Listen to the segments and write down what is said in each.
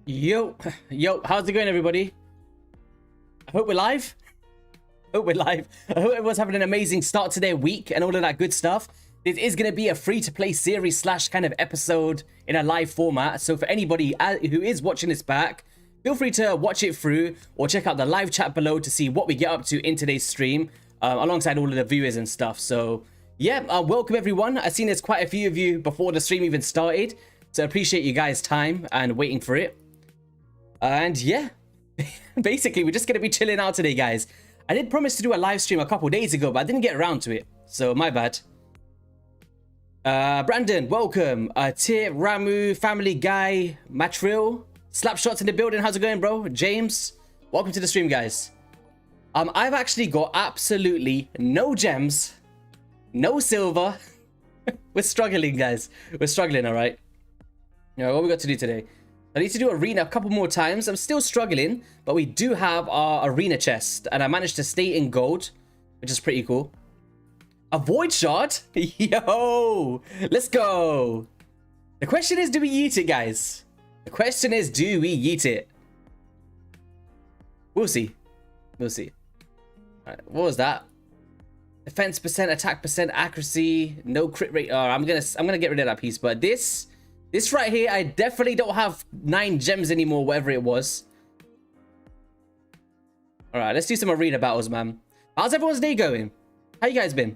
Yo, yo, how's it going, everybody? I hope we're live. Hope we're live. I hope everyone's having an amazing start to their week and all of that good stuff. This is going to be a free-to-play series slash kind of episode in a live format. So for anybody who is watching this back, feel free to watch it through or check out the live chat below to see what we get up to in today's stream alongside all of the viewers and stuff. So yeah, welcome everyone. I've seen there's quite a few of you before the stream even started. So I appreciate you guys' time and waiting for it. And yeah, basically, we're just going to be chilling out today, guys. I did promise to do a live stream a couple days ago, but I didn't get around to it. So, my bad. Brandon, welcome. Tir, Ramu, Family Guy, Matril, Slapshots in the building. How's it going, bro? James, welcome to the stream, guys. I've actually got absolutely no gems, no silver. We're struggling, guys. We're struggling, all right? You know, what we got to do today? I need to do arena a couple more times. I'm still struggling, but we do have our arena chest, and I managed to stay in gold, which is pretty cool. A void shard? Yo, let's go. The question is, do we yeet it, guys? The question is, do we yeet it? We'll see. We'll see. All right, what was that? Defense percent, attack percent, accuracy, no crit rate. Oh, I'm gonna get rid of that piece, but this right here, I definitely don't have 9 gems anymore, whatever it was. All right, let's do some arena battles, man. How's everyone's day going? How you guys been?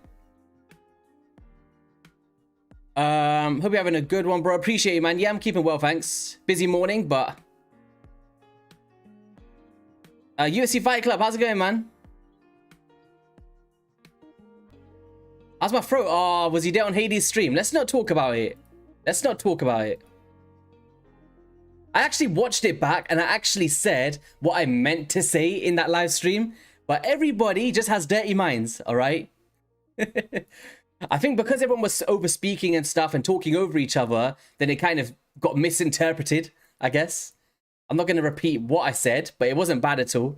Hope you're having a good one, bro. Appreciate you, man. Yeah, I'm keeping well, thanks. Busy morning, but... UFC Fight Club, how's it going, man? How's my throat? Oh, was he there on Hades' stream? Let's not talk about it. Let's not talk about it. I actually watched it back and I actually said what I meant to say in that live stream. But everybody just has dirty minds, all right? I think because everyone was over speaking and stuff and talking over each other, then it kind of got misinterpreted, I guess. I'm not going to repeat what I said, but it wasn't bad at all.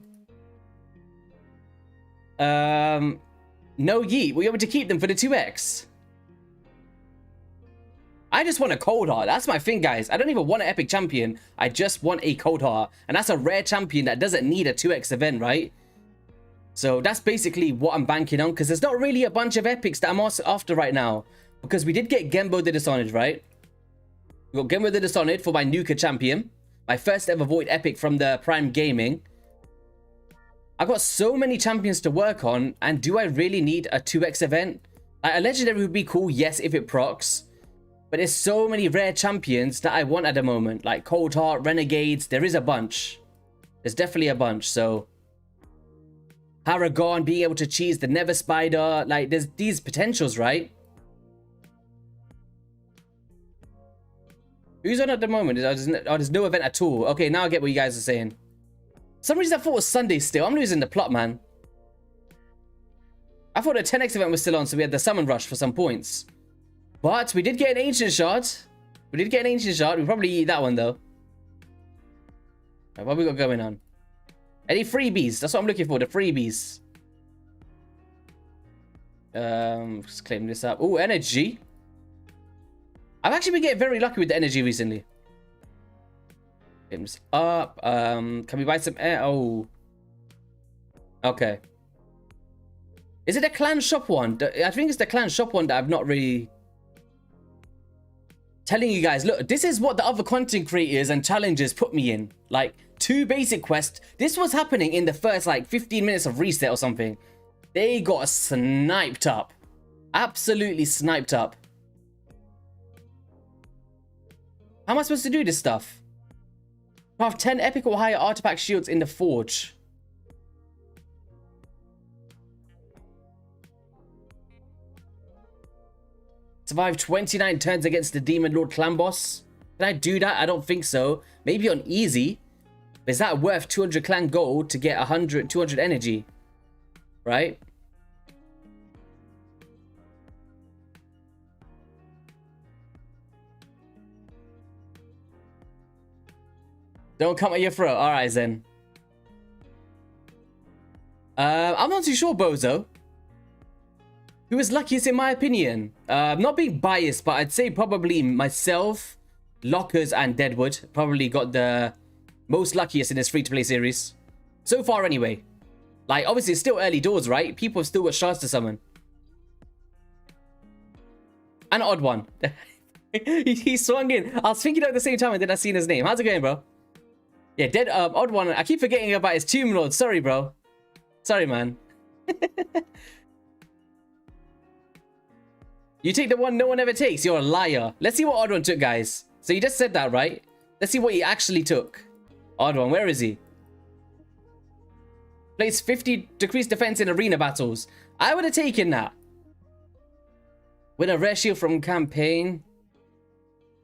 No yeet. Were you able to keep them for the 2x? I just want a cold heart. That's my thing, guys. I don't even want an epic champion. I just want a cold heart. And that's a rare champion that doesn't need a 2x event, right? So that's basically what I'm banking on. Because there's not really a bunch of epics that I'm after right now. Because we did get Gembo the Dishonored, right? We got Gembo the Dishonored for my Nuka champion. My first ever Void epic from the Prime Gaming. I got so many champions to work on. And do I really need a 2x event? A legendary would be cool, yes, if it procs. But there's so many rare champions that I want at the moment. Like Cold Heart, Renegades. There is a bunch. There's definitely a bunch. So Paragon, being able to cheese the Nether Spider. Like there's these potentials, right? Who's on at the moment? Oh, there's no event at all. Okay, now I get what you guys are saying. For some reason I thought it was Sunday still. I'm losing the plot, man. I thought the 10x event was still on, so we had the Summon Rush for some points. But we did get an Ancient Shard. We did get an Ancient Shard. We'll probably eat that one, though. Right, what have we got going on? Any freebies? That's what I'm looking for, the freebies. Just claim this up. Oh, energy. I've actually been getting very lucky with the energy recently. Games up. Can we buy some air? Oh. Okay. Is it the clan shop one? I think it's the clan shop one that I've not really... telling you guys, look, this is what the other content creators and challenges put me in. Like 2 basic quests. This was happening in the first like 15 minutes of reset or something. They got sniped up. Absolutely sniped up. How am I supposed to do this stuff? Craft 10 epic or higher artifact shields in the forge. Survive 29 turns against the Demon Lord clan boss. Can I do that? I don't think so. Maybe on easy. But is that worth 200 clan gold to get 200 energy? Right? Don't come at your throat. Alright, then. I'm not too sure, Bozo. Who was luckiest in my opinion? Not being biased, but I'd say probably myself, Lockers, and Deadwood probably got the most luckiest in this free-to-play series. So far, anyway. Like, obviously, it's still early doors, right? People have still got shards to summon. An odd one. he swung in. I was thinking at the same time and then I seen his name. How's it going, bro? Yeah, dead odd one. I keep forgetting about his Tomb Lord. Sorry, bro. Sorry, man. You take the one no one ever takes. You're a liar. Let's see what odd one took, guys. So you just said that, right? Let's see what he actually took. Odd one, where is he? Plays 50 decreased defense in arena battles. I would have taken that. Win a rare shield from campaign.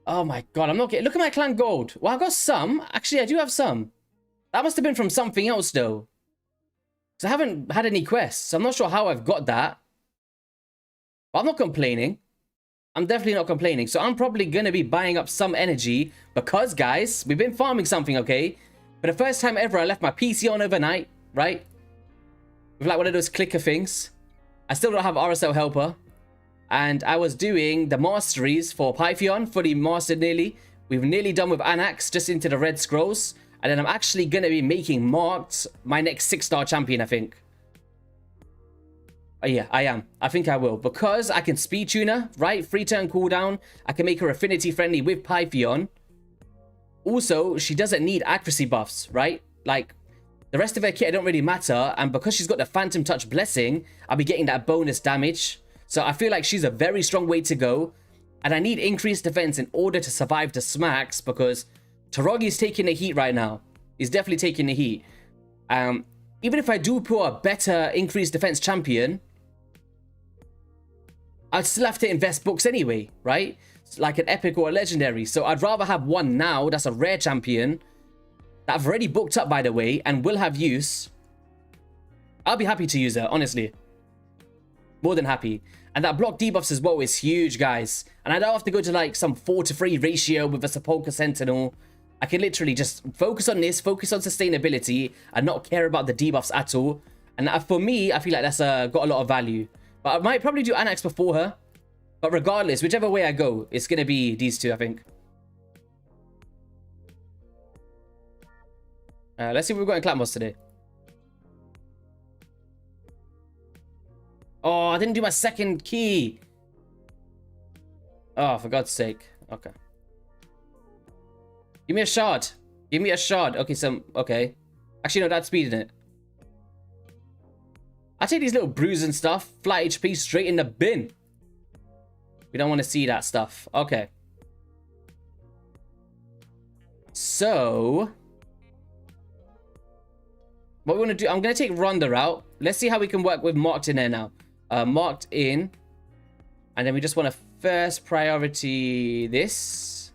Oh my god, I'm not getting... Look at my clan gold. Well, I've got some. Actually, I do have some. That must have been from something else, though. Because I haven't had any quests. I'm not sure how I've got that. But I'm not complaining. I'm definitely not complaining. So I'm probably going to be buying up some energy. Because, guys, we've been farming something, okay? For the first time ever, I left my PC on overnight, right? With like one of those clicker things. I still don't have RSL helper. And I was doing the masteries for Pythion, fully mastered nearly. We've nearly done with Anax, just into the red scrolls. And then I'm actually going to be making Marked my next 6-star champion, I think. Oh, yeah, I am. I think I will. Because I can speed tuner, right? Free turn cooldown. I can make her affinity friendly with Pythion. Also, she doesn't need accuracy buffs, right? Like, the rest of her kit don't really matter. And because she's got the Phantom Touch Blessing, I'll be getting that bonus damage. So I feel like she's a very strong way to go. And I need increased defense in order to survive the smacks because Taragi's taking the heat right now. He's definitely taking the heat. Even if I do pull a better increased defense champion, I'd still have to invest books anyway, right? Like an epic or a legendary. So I'd rather have one now that's a rare champion that I've already booked up, by the way, and will have use. I'll be happy to use her, honestly. More than happy. And that block debuffs as well is huge, guys. And I don't have to go to like some 4-to-3 ratio with a Sepulchre Sentinel. I can literally just focus on this, focus on sustainability, and not care about the debuffs at all. And for me, I feel like that's got a lot of value. But I might probably do Anax before her. But regardless, whichever way I go, it's going to be these two, I think. Let's see what we've got in Clan Boss today. Oh, I didn't do my second key. Oh, for God's sake. Okay. Give me a shard. Give me a shard. Okay, okay. Actually, no, that's speeding it. I take these little brews and stuff. Flat HP straight in the bin. We don't want to see that stuff. Okay. So... what we want to do... I'm going to take Rhonda out. Let's see how we can work with Marked in there now. Marked in. And then we just want to first priority this.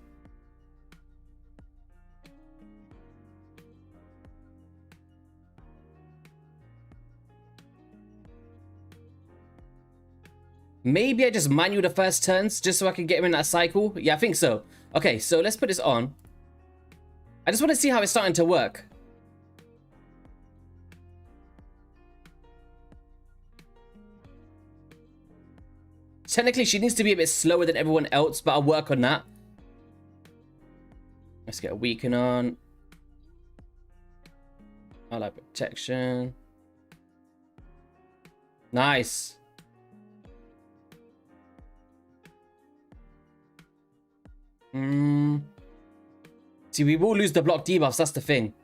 Maybe I just manual the first turns just so I can get him in that cycle. Yeah, I think so. Okay, so let's put this on. I just want to see how it's starting to work. Technically, she needs to be a bit slower than everyone else, but I'll work on that. Let's get a weaken on. I like protection. Nice. See, we will lose the block debuffs, that's the thing.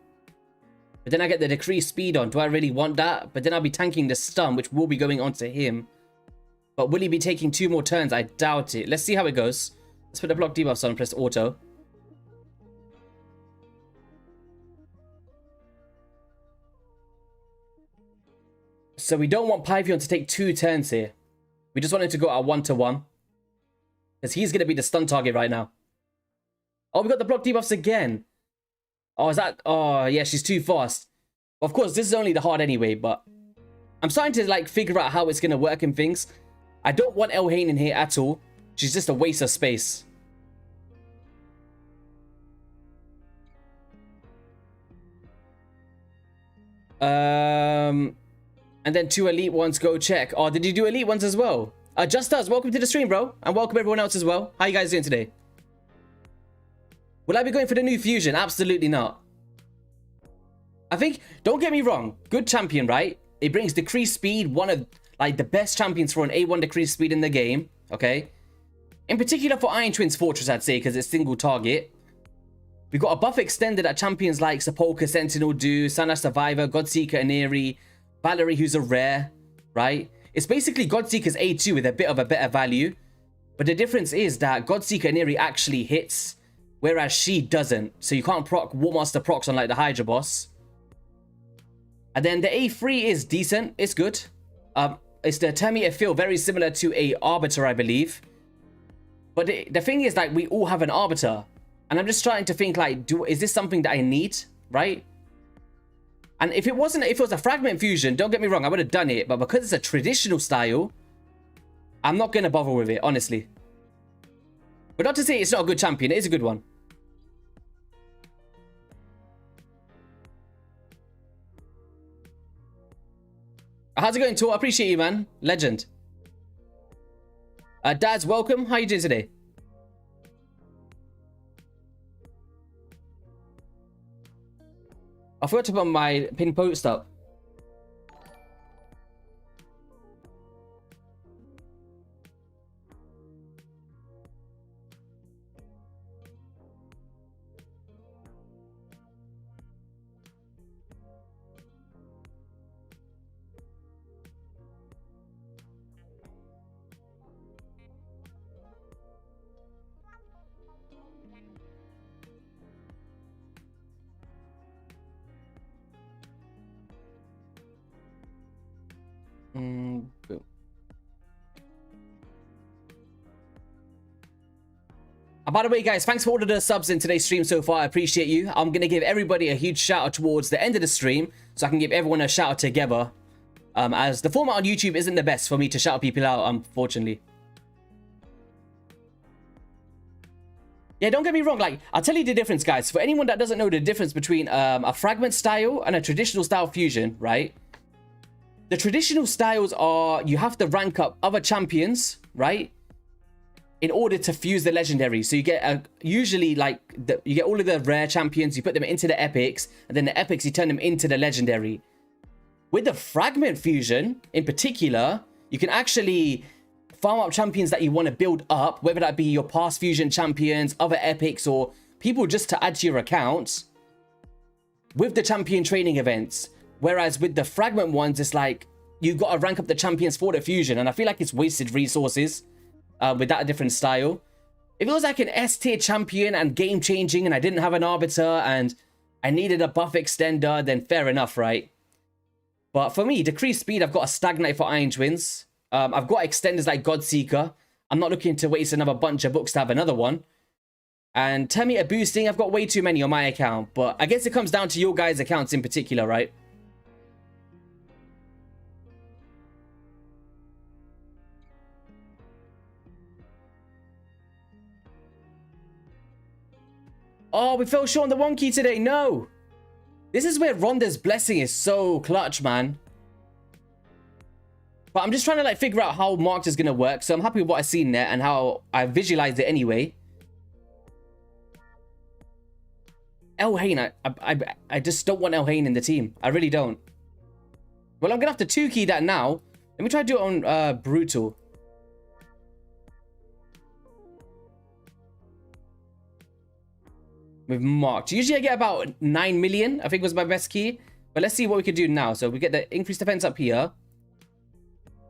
But then I get the decreased speed on. Do I really want that? But then I'll be tanking the stun, which will be going on to him. But will he be taking 2 more turns? I doubt it. Let's see how it goes. Let's put the block debuffs on and press auto. So we don't want Pythion to take 2 turns here. We just want him to go at 1-to-1. Because he's going to be the stun target right now. Oh, we got the block debuffs again. Oh, is that... oh, yeah, she's too fast. Of course, this is only the hard anyway, but... I'm starting to, like, figure out how it's going to work and things. I don't want Elhain in here at all. She's just a waste of space. And then 2 elite ones, go check. Oh, did you do elite ones as well? Just Us, welcome to the stream, bro. And welcome everyone else as well. How you guys doing today? Will I be going for the new fusion? Absolutely not. I think, don't get me wrong, good champion, right? It brings decreased speed, one of like the best champions for an A1 decreased speed in the game, okay? In particular for Iron Twins Fortress, I'd say, because it's single target. We've got a buff extended at champions like Sepulchre, Sentinel, Do, Sana Survivor, Godseeker, Aneri, Valerie, who's a rare, right? It's basically Godseeker's A2 with a bit of a better value. But the difference is that Godseeker Aneri actually hits, whereas she doesn't. So you can't proc Warmaster procs on like the Hydra boss. And then the A3 is decent. It's good. It's the Terminator feel very similar to a Arbiter, I believe. But the thing is, like, we all have an Arbiter. And I'm just trying to think, like, is this something that I need, right? And if it was a Fragment Fusion, don't get me wrong, I would have done it. But because it's a traditional style, I'm not going to bother with it, honestly. But not to say it's not a good champion. It is a good one. How's it going, Tor? I appreciate you, man. Legend. Daz, welcome. How you doing today? I forgot to put my pin post up. Boom. And by the way, guys, thanks for all of the subs in today's stream so far. I appreciate you. I'm going to give everybody a huge shout out towards the end of the stream, so I can give everyone a shout out together. As the format on YouTube isn't the best for me to shout people out, unfortunately. Yeah, don't get me wrong. Like, I'll tell you the difference, guys. For anyone that doesn't know the difference between a fragment style and a traditional style fusion, right? The traditional styles are, you have to rank up other champions, right? In order to fuse the legendary. So you get usually like, you get all of the rare champions, you put them into the epics, and then the epics, you turn them into the legendary. With the fragment fusion, in particular, you can actually farm up champions that you want to build up, whether that be your past fusion champions, other epics, or people just to add to your accounts with the champion training events. Whereas with the fragment ones, it's like you've got to rank up the champions for the fusion, and I feel like it's wasted resources with that different style. If it was like an S tier champion and game changing, and I didn't have an arbiter and I needed a buff extender, then fair enough, right? But for me, decreased speed, I've got a stagnate for Iron Twins. I've got extenders like Godseeker. I'm not looking to waste another bunch of books to have another one. And Terminator boosting, I've got way too many on my account. But I guess it comes down to your guys' accounts in particular, right? Oh, we fell short on the 1 key today. No. This is where Rhonda's blessing is so clutch, man. But I'm just trying to like figure out how marked is going to work. So I'm happy with what I've seen there and how I visualized it anyway. El Hain, I just don't want El Hain in the team. I really don't. Well, I'm going to have to 2 key that now. Let me try to do it on Brutal. With marked. Usually I get about 9 million, I think was my best key. But let's see what we can do now. So we get the increased defense up here.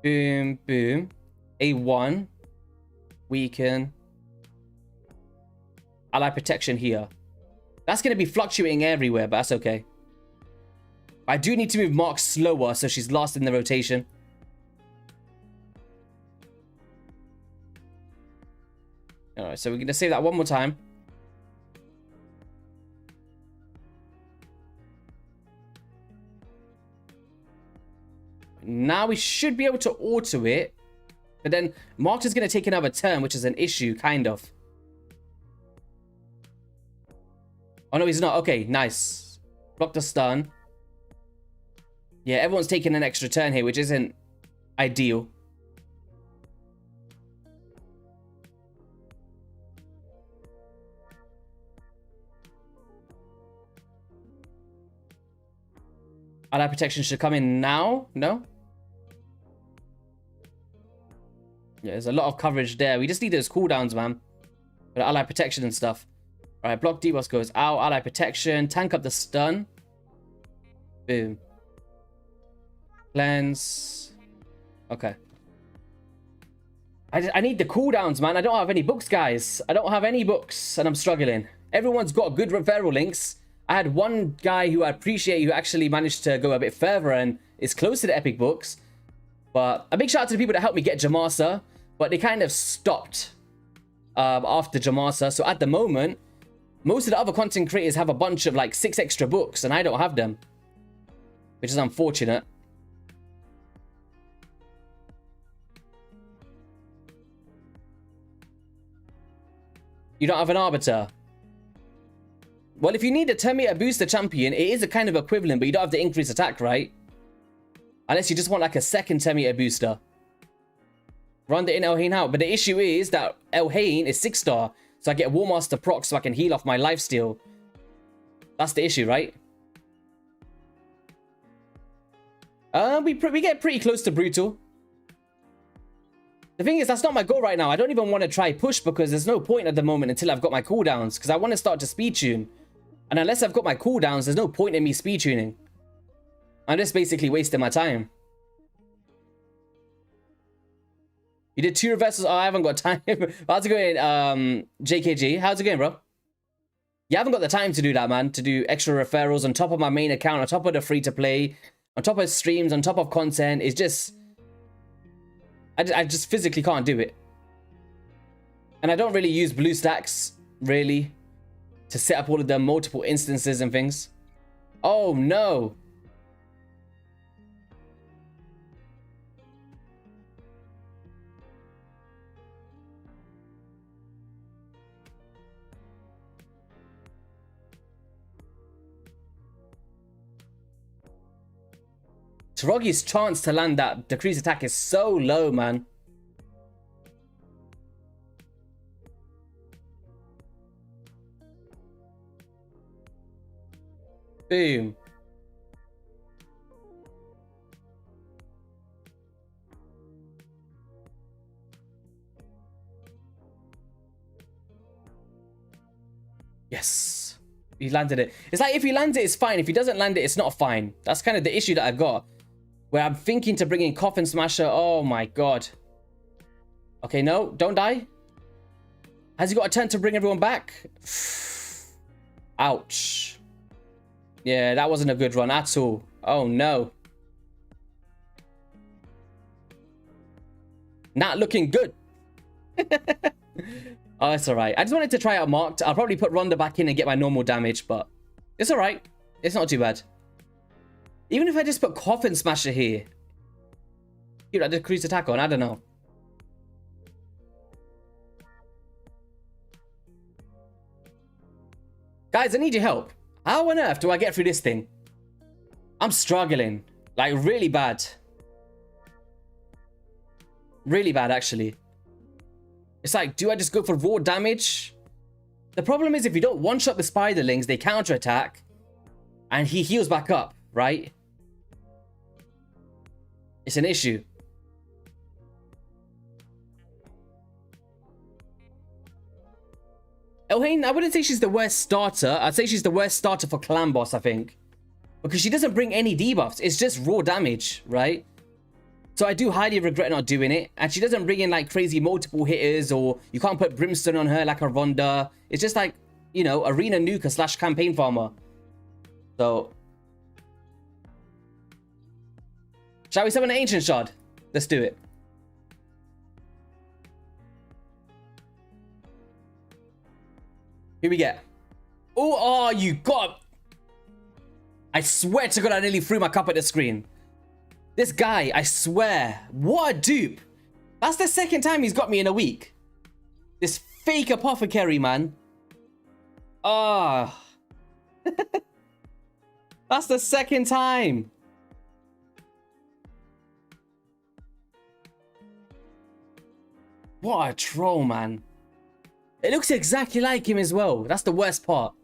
Boom, boom. A1. Weaken. Ally protection here. That's going to be fluctuating everywhere, but that's okay. I do need to move Mark slower, so she's last in the rotation. Alright, so we're going to save that one more time. Now we should be able to auto it. But then Mark is going to take another turn, which is an issue, kind of. Oh, no, he's not. Okay, nice. Block the stun. Yeah, everyone's taking an extra turn here, which isn't ideal. Ally protection should come in now. No? Yeah, there's a lot of coverage there. We just need those cooldowns, man. For ally protection and stuff. Alright, block debuff goes out. Ally protection. Tank up the stun. Boom. Cleanse. Okay. I need the cooldowns, man. I don't have any books, guys. I don't have any books, and I'm struggling. Everyone's got good referral links. I had one guy who I appreciate who actually managed to go a bit further and is close to the epic books. But a big shout out to the people that helped me get Jamasa, but they kind of stopped after Jamasa. So at the moment, most of the other content creators have a bunch of like 6 extra books, and I don't have them, which is unfortunate. You don't have an Arbiter. Well, if you need a 10-meter booster champion, it is a kind of equivalent, but you don't have the increased attack, right? Unless you just want like a second 10-meter booster. Run the in Elhain out. But the issue is that Elhain is 6-star. So I get War Master proc so I can heal off my lifesteal. That's the issue, right? We get pretty close to Brutal. The thing is, that's not my goal right now. I don't even want to try push because there's no point at the moment until I've got my cooldowns. Because I want to start to speed tune. And unless I've got my cooldowns, there's no point in me speed tuning. I'm just basically wasting my time. You did 2 reversals? Oh, I haven't got time. How's it going, JKG? How's it going, bro? You haven't got the time to do that, man. To do extra referrals on top of my main account, on top of the free-to-play, on top of streams, on top of content. It's just... I just physically can't do it. And I don't really use BlueStacks, really, to set up all of the multiple instances and things. Oh, no. Taragi's chance to land that decreased attack is so low, man. Boom. Yes. He landed it. It's like if he lands it, it's fine. If he doesn't land it, it's not fine. That's kind of the issue that I got. Where I'm thinking to bring in Coffin Smasher. Oh my god. Okay, no. Don't die. Has he got a turn to bring everyone back? Ouch. Yeah, that wasn't a good run at all. Oh no. Not looking good. Oh, it's alright. I just wanted to try out Marked. I'll probably put Ronda back in and get my normal damage, but it's alright. It's not too bad. Even if I just put Coffin Smasher here. Keep that decreased attack on, I don't know. Guys, I need your help. How on earth do I get through this thing? I'm struggling. Like, really bad. Really bad, actually. It's like, do I just go for raw damage? The problem is if you don't one-shot the spiderlings, they counter-attack. And he heals back up, right? It's an issue. Elhain, I wouldn't say she's the worst starter. I'd say she's the worst starter for Clan Boss, I think. Because she doesn't bring any debuffs. It's just raw damage, right? So I do highly regret not doing it. And she doesn't bring in like crazy multiple hitters, or you can't put Brimstone on her like a Ronda. It's just like, you know, arena nuker slash campaign farmer. So... shall we summon an Ancient Shard? Let's do it. Here we get. Oh, you got... I swear to God, I nearly threw my cup at the screen. This guy, I swear. What a dupe. That's the second time he's got me in a week. This fake apothecary, man. Ah. Oh. That's the second time. What a troll, man. It looks exactly like him as well. That's the worst part.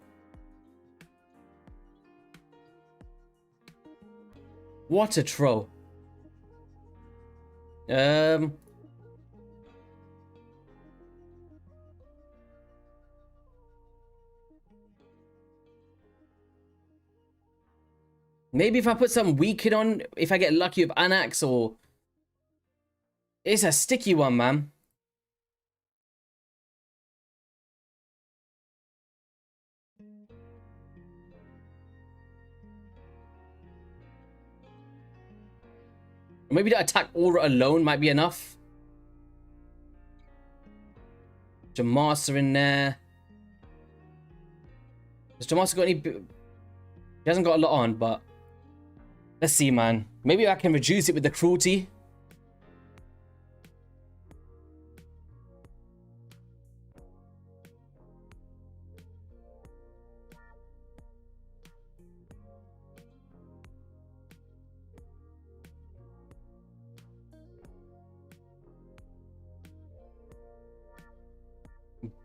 What a troll. Maybe if I put some weaken on, if I get lucky with Anax, or... It's a sticky one, man. Maybe the attack aura alone might be enough. Jamasa in there. Has Jamasa got any... He hasn't got a lot on, but... Let's see, man. Maybe I can reduce it with the cruelty.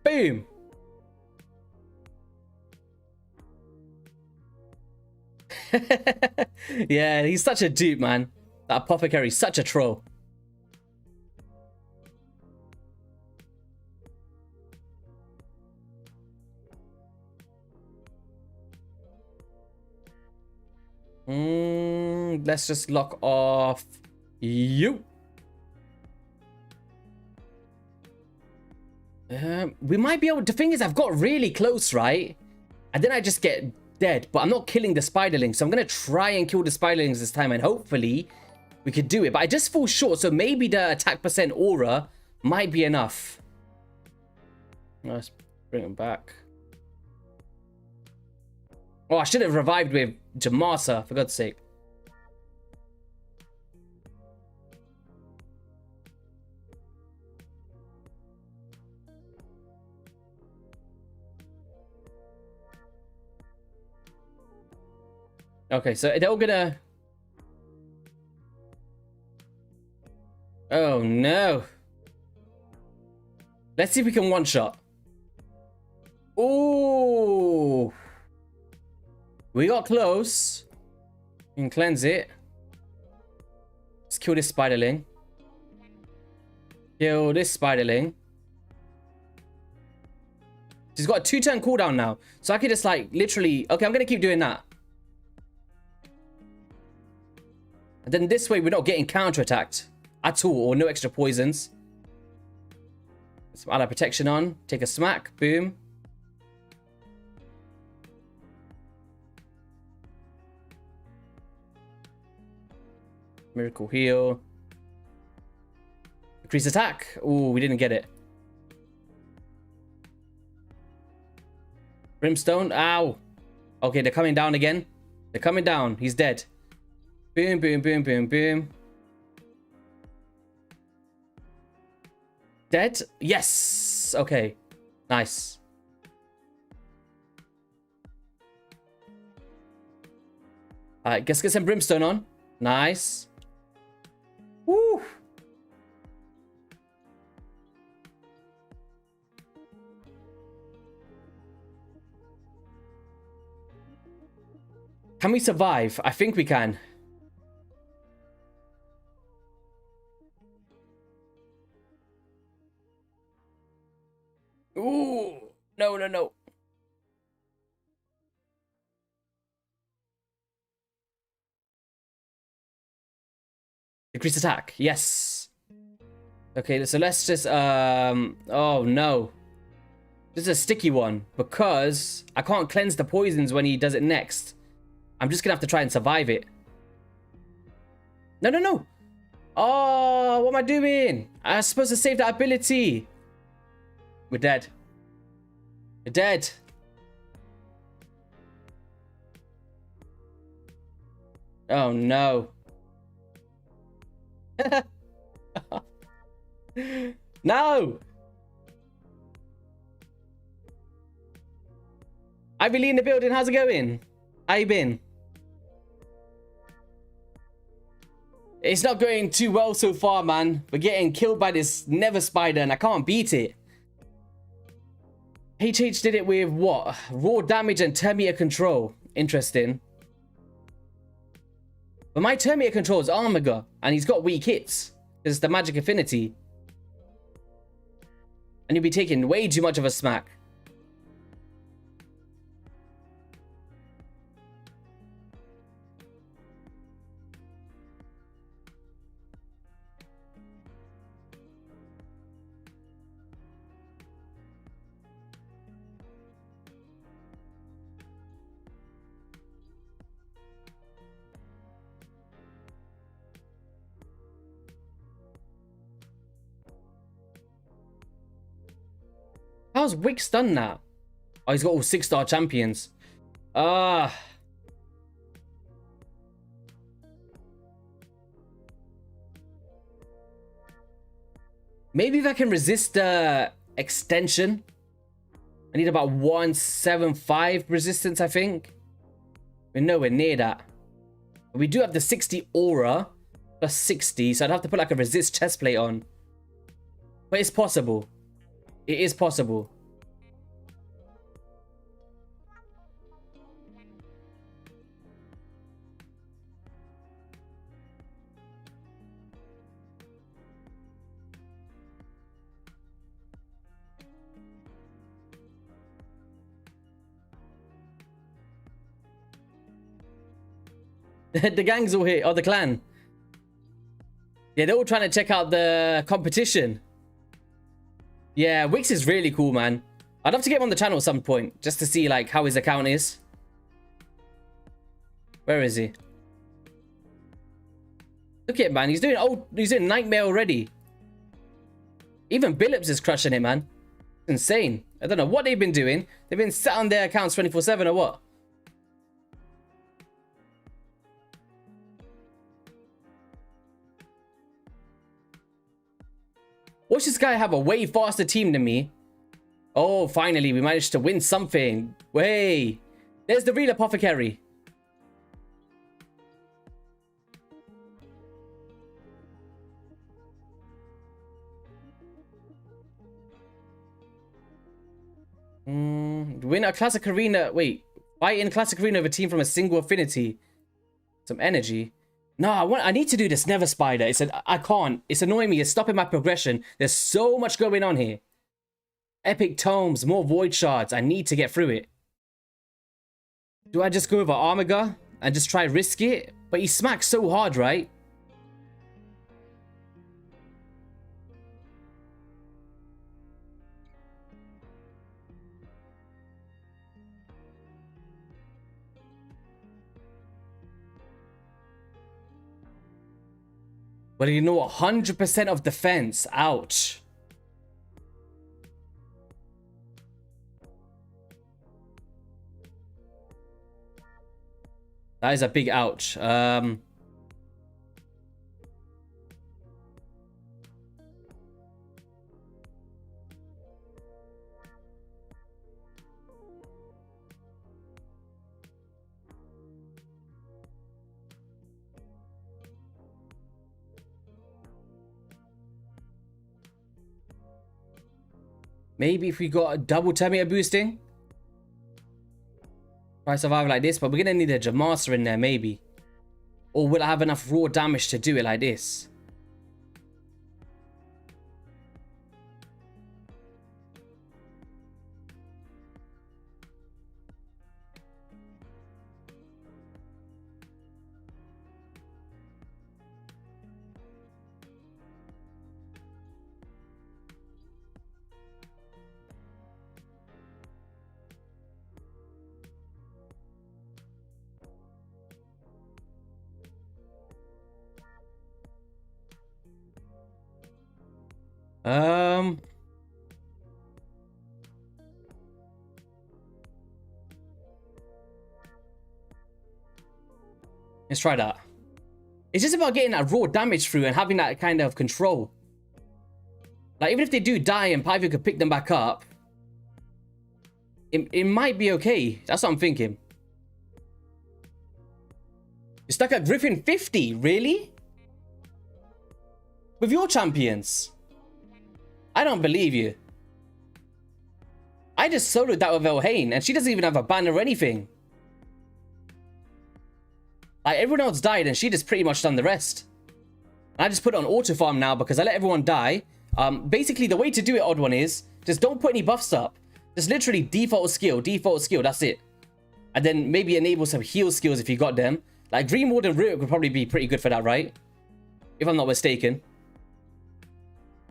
Boom. Yeah, he's such a dupe, man. That apothecary, such a troll. Let's just lock off you. We might be able... The thing is, I've got really close, right? And then I just get dead. But I'm not killing the spiderlings. So I'm going to try and kill the spiderlings this time. And hopefully, we could do it. But I just fall short. So maybe the attack percent aura might be enough. Let's bring him back. Oh, I should have revived with Jamasa, for God's sake. Okay, so they're all gonna... Oh, no. Let's see if we can one-shot. Ooh. We got close. We can cleanse it. Let's kill this spiderling. Kill this spiderling. She's got a 2-turn cooldown now. So I could just like literally... Okay, I'm going to keep doing that. And then this way we're not getting counter-attacked at all, or no extra poisons. Some ally protection on. Take a smack. Boom. Miracle heal. Increase attack. Ooh, we didn't get it. Brimstone. Ow. Okay, they're coming down again. They're coming down. He's dead. Boom, boom, boom, boom, boom. Dead? Yes. Okay. Nice. Alright, let's get some brimstone on. Nice. Woo. Can we survive? I think we can. Ooh. No, no, no. Increased attack. Yes. Okay, so let's just oh no. This is a sticky one because I can't cleanse the poisons when he does it next. I'm just gonna have to try and survive it. No, no, no. Oh, what am I doing? I was supposed to save that ability. We're dead. We're dead. Oh no. No. Ivy Lee in the building. How's it going? How you been? It's not going too well so far, man. We're getting killed by this Nether Spider and I can't beat it. HH did it with what? Raw damage and 10 meter control. Interesting. But my Terminator controls Armiger, and he's got weak hits. Because it's the magic affinity. And you'll be taking way too much of a smack. How's Wix done that? Oh, he's got all 6-star champions. Maybe if I can resist the extension. I need about 175 resistance, I think. We're nowhere near that. But we do have the 60 aura plus 60, so I'd have to put like a resist chest plate on. But it's possible. It is possible. The gang's all here. Oh, the clan. Yeah, they're all trying to check out the competition. Yeah, Wix is really cool, man. I'd love to get him on the channel at some point, just to see like how his account is. Where is he? Look at him, man. He's doing Nightmare already. Even Billups is crushing it, man. It's insane. I don't know what they've been doing. They've been sat on their accounts 24/7 or what? Watch this guy have a way faster team than me. Oh, finally, we managed to win something. Way. There's the real apothecary. Win a classic arena. Wait. Fight in classic arena of a team from a single affinity. Some energy. No, I need to do this Never Spider. I can't. It's annoying me. It's stopping my progression. There's so much going on here. Epic tomes, more void shards. I need to get through it. Do I just go over Armiger and just try risk it? But he smacks so hard, right? Well, you know, 100% of defense. Ouch. That is a big ouch. Maybe if we got a double Terminator boosting. Try survive like this, but we're gonna need a Jamasa in there, maybe. Or will I have enough raw damage to do it like this? Let's try that. It's just about getting that raw damage through and having that kind of control. Like, even if they do die and Python could pick them back up, it might be okay. That's what I'm thinking. You're stuck at Griffin 50, really? With your champions? I don't believe you. I just soloed that with Elhain, and she doesn't even have a banner or anything. Like, everyone else died and she just pretty much done the rest. And I just put it on auto farm now because I let everyone die. Basically, the way to do it, Odd One, is just don't put any buffs up. Just literally default skill, that's it. And then maybe enable some heal skills if you got them. Like, Green Ward and Rurik would probably be pretty good for that, right? If I'm not mistaken.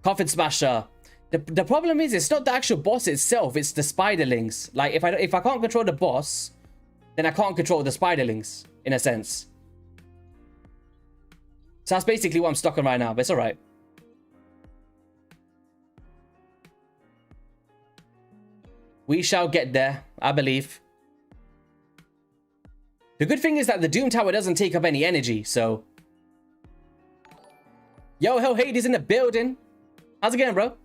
Coffin Smasher. The problem is, it's not the actual boss itself, it's the spiderlings. Like, if I can't control the boss, then I can't control the spiderlings, in a sense. So that's basically what I'm stuck on right now, but it's alright. We shall get there, I believe. The good thing is that the Doom Tower doesn't take up any energy, so... Yo, Hell Hades in the building. How's it going, bro?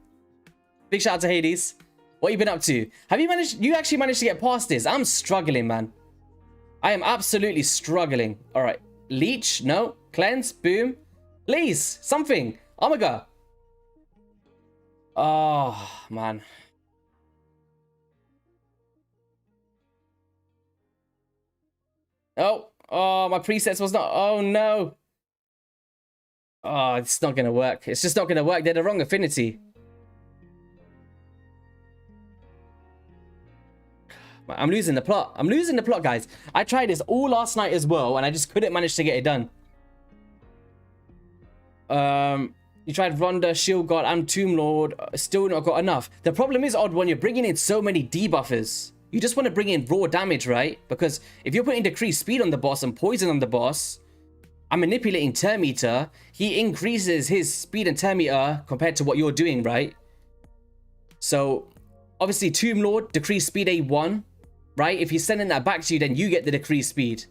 Big shout out to Hades. What you been up to? Have you actually managed to get past this? I'm struggling, man. I am absolutely struggling. All right. Leech, no. Cleanse, boom. Please, something. Omega. Oh, man. Oh, my presets was not... Oh, no. Oh, it's not going to work. It's just not going to work. They're the wrong affinity. I'm losing the plot. I'm losing the plot, guys. I tried this all last night as well, and I just couldn't manage to get it done. You tried Rhonda, Shield God, and Tomb Lord. Still not got enough. The problem is, Odd One, you're bringing in so many debuffers. You just want to bring in raw damage, right? Because if you're putting decreased speed on the boss and poison on the boss, I'm manipulating turn meter. He increases his speed and turn meter compared to what you're doing, right? So, obviously, Tomb Lord, decreased speed A1, right? If he's sending that back to you, then you get the decreased speed.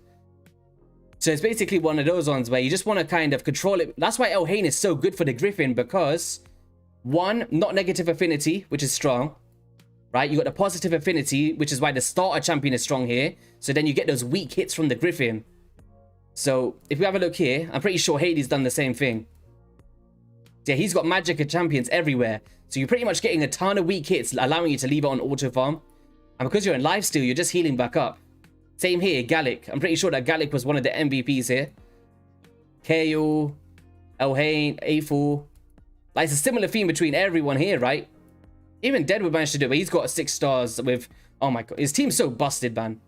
So it's basically one of those ones where you just want to kind of control it. That's why Elhain is so good for the Griffin, because one, not negative affinity, which is strong, right? You got the positive affinity, which is why the starter champion is strong here. So then you get those weak hits from the Griffin. So if we have a look here, I'm pretty sure Hades done the same thing. Yeah, he's got magic and champions everywhere. So you're pretty much getting a ton of weak hits, allowing you to leave it on auto farm. And because you're in lifesteal, you're just healing back up. Same here, Gallic. I'm pretty sure that Gallic was one of the MVPs here. KO, Elhain, A4. Like, it's a similar theme between everyone here, right? Even Deadwood managed to do it, but he's got 6 stars with... Oh my god, his team's so busted, man.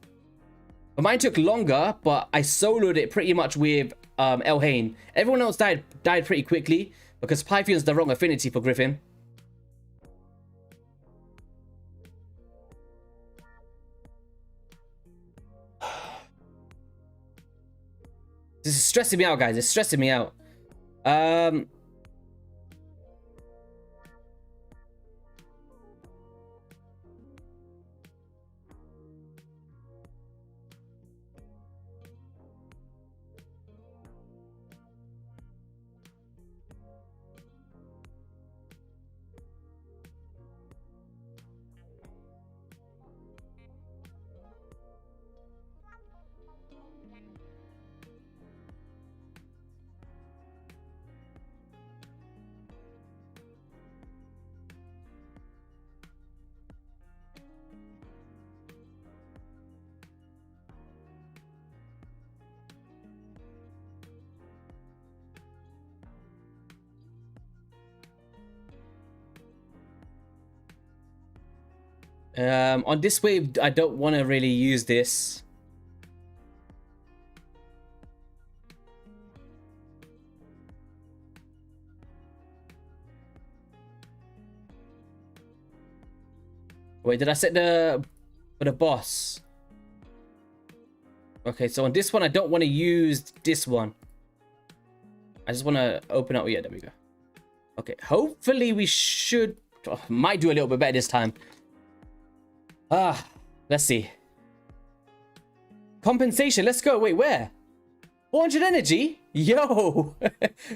But mine took longer, but I soloed it pretty much with Elhain. Everyone else died pretty quickly, because Pythion's the wrong affinity for Griffin. This is stressing me out, guys. It's stressing me out. On this wave, I don't want to really use this. Wait, did I set for the boss? Okay, so on this one, I don't want to use this one. I just want to open up. Yeah, there we go. Okay, hopefully we should... might do a little bit better this time. Let's see. Compensation, let's go. Wait, where? 400 energy? Yo!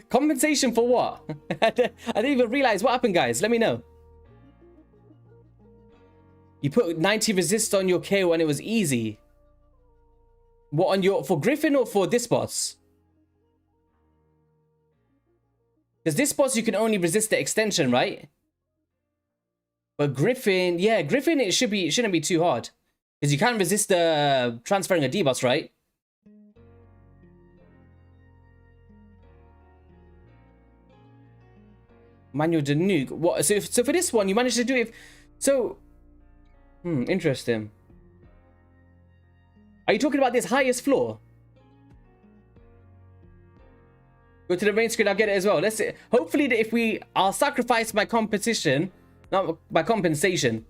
Compensation for what? I didn't even realize what happened, guys. Let me know. You put 90 resist on your KO and it was easy. What, on your... for Griffin or for this boss? Because this boss, you can only resist the extension, right? But Griffin, yeah, Griffin, it shouldn't be too hard. Because you can't resist the transferring a debuff, right? Manual de nuke. What? So for this one, you managed to do it. So, interesting. Are you talking about this highest floor? Go to the main screen. I'll get it as well. Let's see. Hopefully, I'll sacrifice my competition, not my compensation.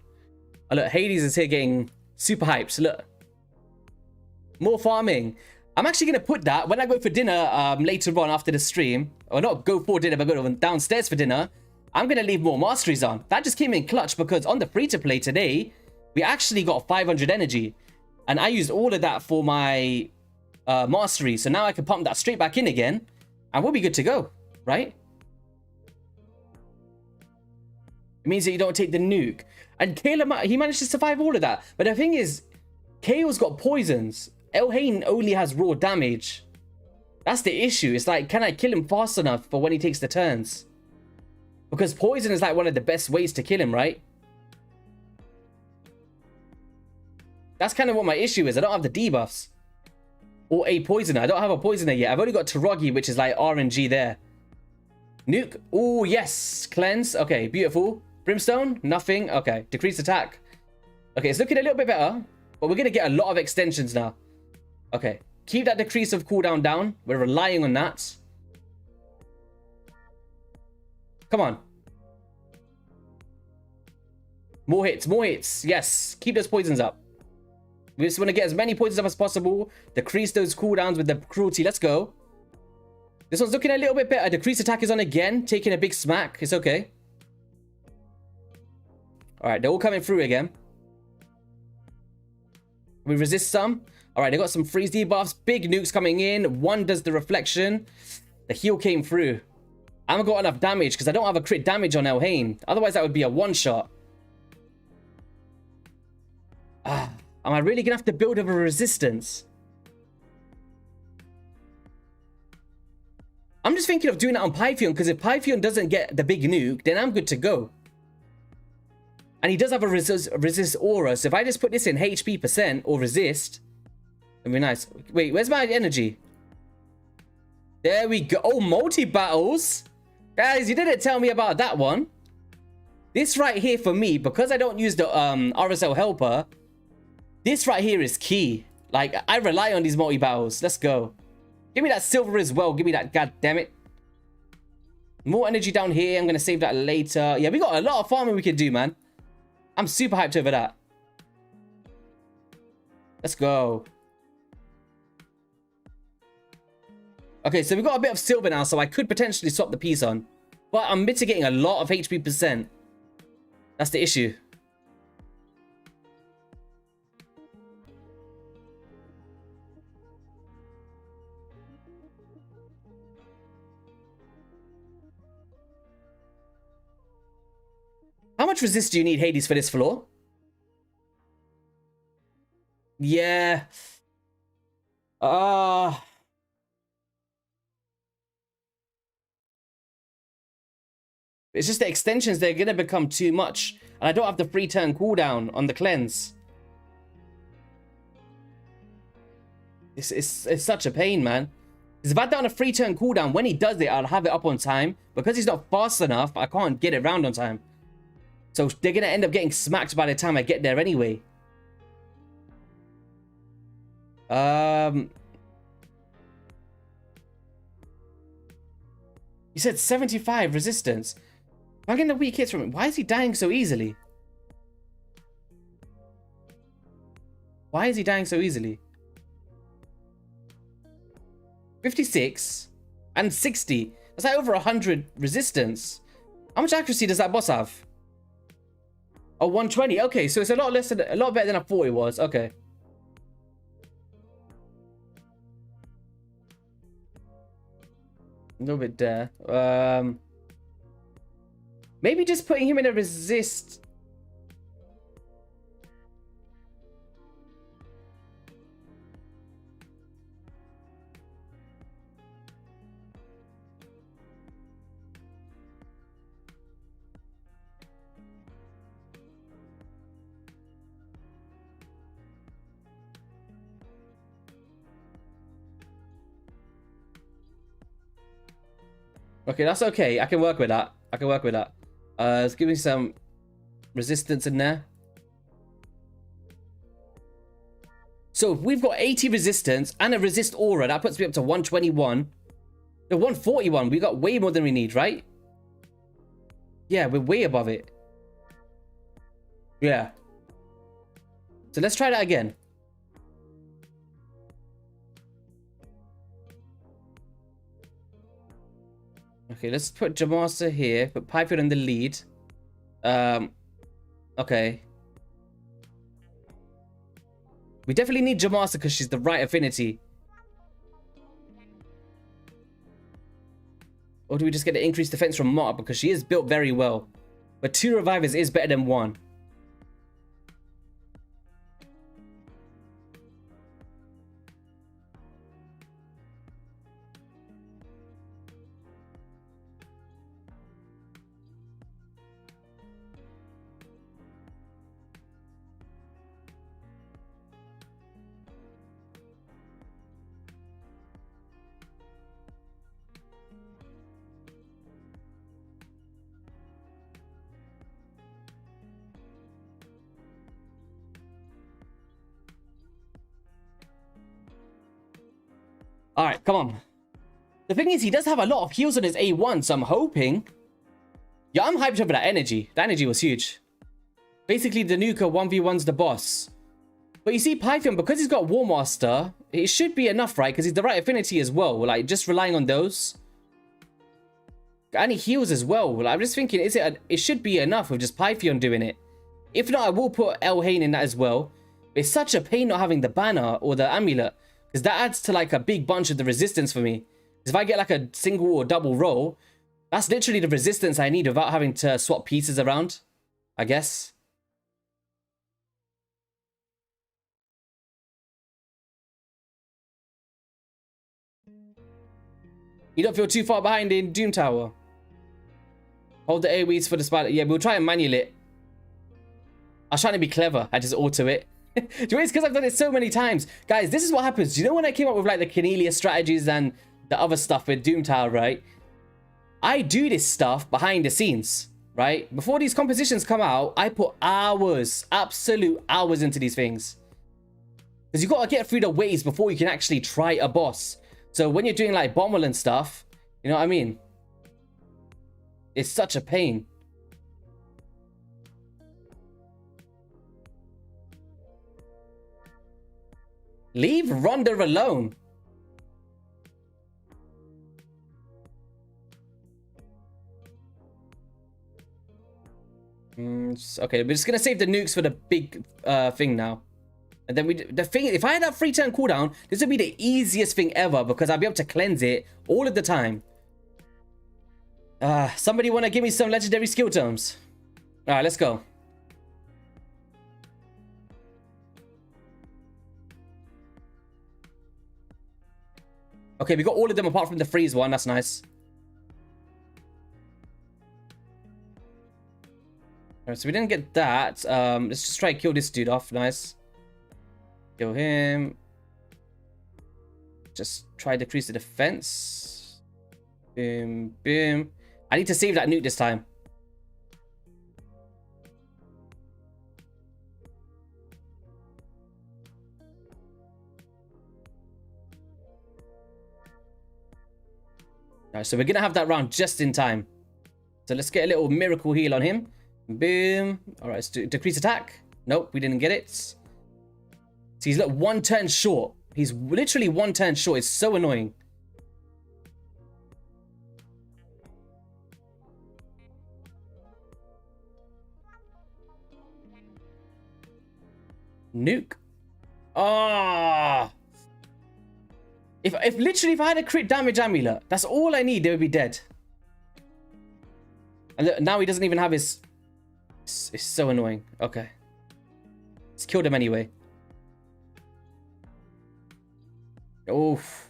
Oh, look, Hades is here getting super hyped. Look, more farming. I'm actually gonna put that when I go for dinner later on after the stream, or not go for dinner, but go downstairs for dinner. I'm gonna leave more masteries on. That just came in clutch because on the free to play today, we actually got 500 energy, and I used all of that for my mastery. So now I can pump that straight back in again. And we'll be good to go, right? It means that you don't take the nuke. And Caleb, he managed to survive all of that. But the thing is, Kale's got poisons. Elhain only has raw damage. That's the issue. It's like, can I kill him fast enough for when he takes the turns? Because poison is like one of the best ways to kill him, right? That's kind of what my issue is. I don't have the debuffs. Or a poisoner. I don't have a poisoner yet. I've only got Taraji, which is like RNG there. Nuke. Oh, yes. Cleanse. Okay, beautiful. Brimstone. Nothing. Okay. Decreased attack. Okay, it's looking a little bit better. But we're going to get a lot of extensions now. Okay. Keep that decrease of cooldown down. We're relying on that. Come on. More hits. More hits. Yes. Keep those poisons up. We just want to get as many poisons up as possible. Decrease those cooldowns with the cruelty. Let's go. This one's looking a little bit better. Decrease attack is on again. Taking a big smack. It's okay. Alright, they're all coming through again. We resist some. Alright, they got some freeze debuffs. Big nukes coming in. One does the reflection. The heal came through. I haven't got enough damage because I don't have a crit damage on Elhain. Otherwise, that would be a one-shot. Am I really going to have to build up a resistance? I'm just thinking of doing that on Pythion, because if Pythion doesn't get the big nuke, then I'm good to go. And he does have a resist aura, so if I just put this in HP percent or resist, it'd be nice. Wait, where's my energy? There we go. Oh, multi-battles. Guys, you didn't tell me about that one. This right here for me, because I don't use the RSL helper, this right here is key. Like, I rely on these multi-battles. Let's go. Give me that silver as well. Give me that, god damn it. More energy down here. I'm going to save that later. Yeah, we got a lot of farming we can do, man. I'm super hyped over that. Let's go. Okay, so we got a bit of silver now, so I could potentially swap the piece on. But I'm mitigating a lot of HP percent. That's the issue. How much resist do you need, Hades, for this floor? Yeah. It's just the extensions, they're going to become too much. And I don't have the free turn cooldown on the cleanse. It's such a pain, man. Because if I don't have a free turn cooldown, when he does it, I'll have it up on time. Because he's not fast enough, I can't get it round on time. So they're going to end up getting smacked by the time I get there anyway. You said 75 resistance. If I'm getting the weak hits from him, why is he dying so easily? Why is he dying so easily? 56 and 60. That's like over 100 resistance. How much accuracy does that boss have? Oh, 120. Okay, so it's a lot less than, a lot better than I thought it was. Okay. A little bit there. Maybe just putting him in a resist. Okay, that's okay. I can work with that. I can work with that. Let's give me some resistance in there. So if we've got 80 resistance and a resist aura, that puts me up to 121. The 141, we got way more than we need, right? Yeah, we're way above it. Yeah. So let's try that again. Okay, let's put Jamasa here, put Piper in the lead. Okay. We definitely need Jamasa because she's the right affinity. Or do we just get the increased defense from Mott because she is built very well. But 2 revivers is better than 1. All right, come on. The thing is, he does have a lot of heals on his A1, so I'm hoping... Yeah, I'm hyped over that energy. That energy was huge. Basically, the Nuka 1v1's the boss. But you see, Python, because he's got War Master, it should be enough, right? Because he's the right affinity as well. Like, just relying on those. And he heals as well. Like, I'm just thinking, it should be enough with just Python doing it. If not, I will put El Hain in that as well. It's such a pain not having the banner or the amulet. Because that adds to like a big bunch of the resistance for me. If I get like a single or double roll, that's literally the resistance I need without having to swap pieces around, I guess. You don't feel too far behind in Doom Tower. Hold the AoEs for the spider. Yeah, we'll try and manual it. I was trying to be clever. I just auto it. It's because I've done it so many times. Guys, this is what happens. Do you know when I came up with like the Cornelia strategies and the other stuff with Doom Tower, right? I do this stuff behind the scenes, right? Before these compositions come out, I put hours, absolute hours into these things. Because you got to get through the ways before you can actually try a boss. So when you're doing like Bommel and stuff, you know what I mean? It's such a pain. Leave Ronda alone. Okay, we're just gonna save the nukes for the big thing now. And then the thing, if I had that 3-turn cooldown, this would be the easiest thing ever because I'd be able to cleanse it all of the time. Somebody want to give me some legendary skill tomes? All right, let's go. Okay, we got all of them apart from the freeze one. That's nice. All right, so we didn't get that. Let's just try and kill this dude off. Nice. Kill him. Just try to decrease the defense. Boom, boom. I need to save that nuke this time. All right, so we're gonna have that round just in time. So let's get a little miracle heal on him. Boom. All right, let's decrease attack. Nope, we didn't get it. So he's like 1 turn short. He's literally 1 turn short. It's so annoying. Nuke. Ah. If literally I had a crit damage amulet, that's all I need. They would be dead. And look, now he doesn't even have his. It's so annoying. Okay. Let's kill him anyway. Oof.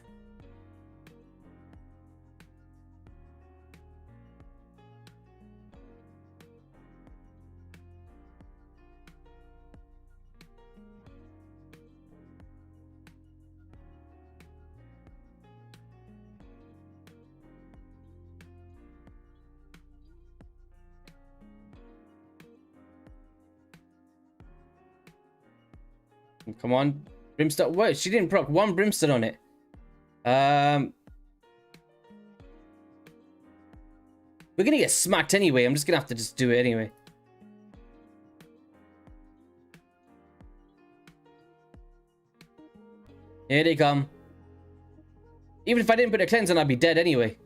Come on. Brimstone. Whoa, she didn't proc 1 brimstone on it. We're gonna get smacked anyway. I'm just gonna have to just do it anyway. Here they come. Even if I didn't put a cleanse on, I'd be dead anyway.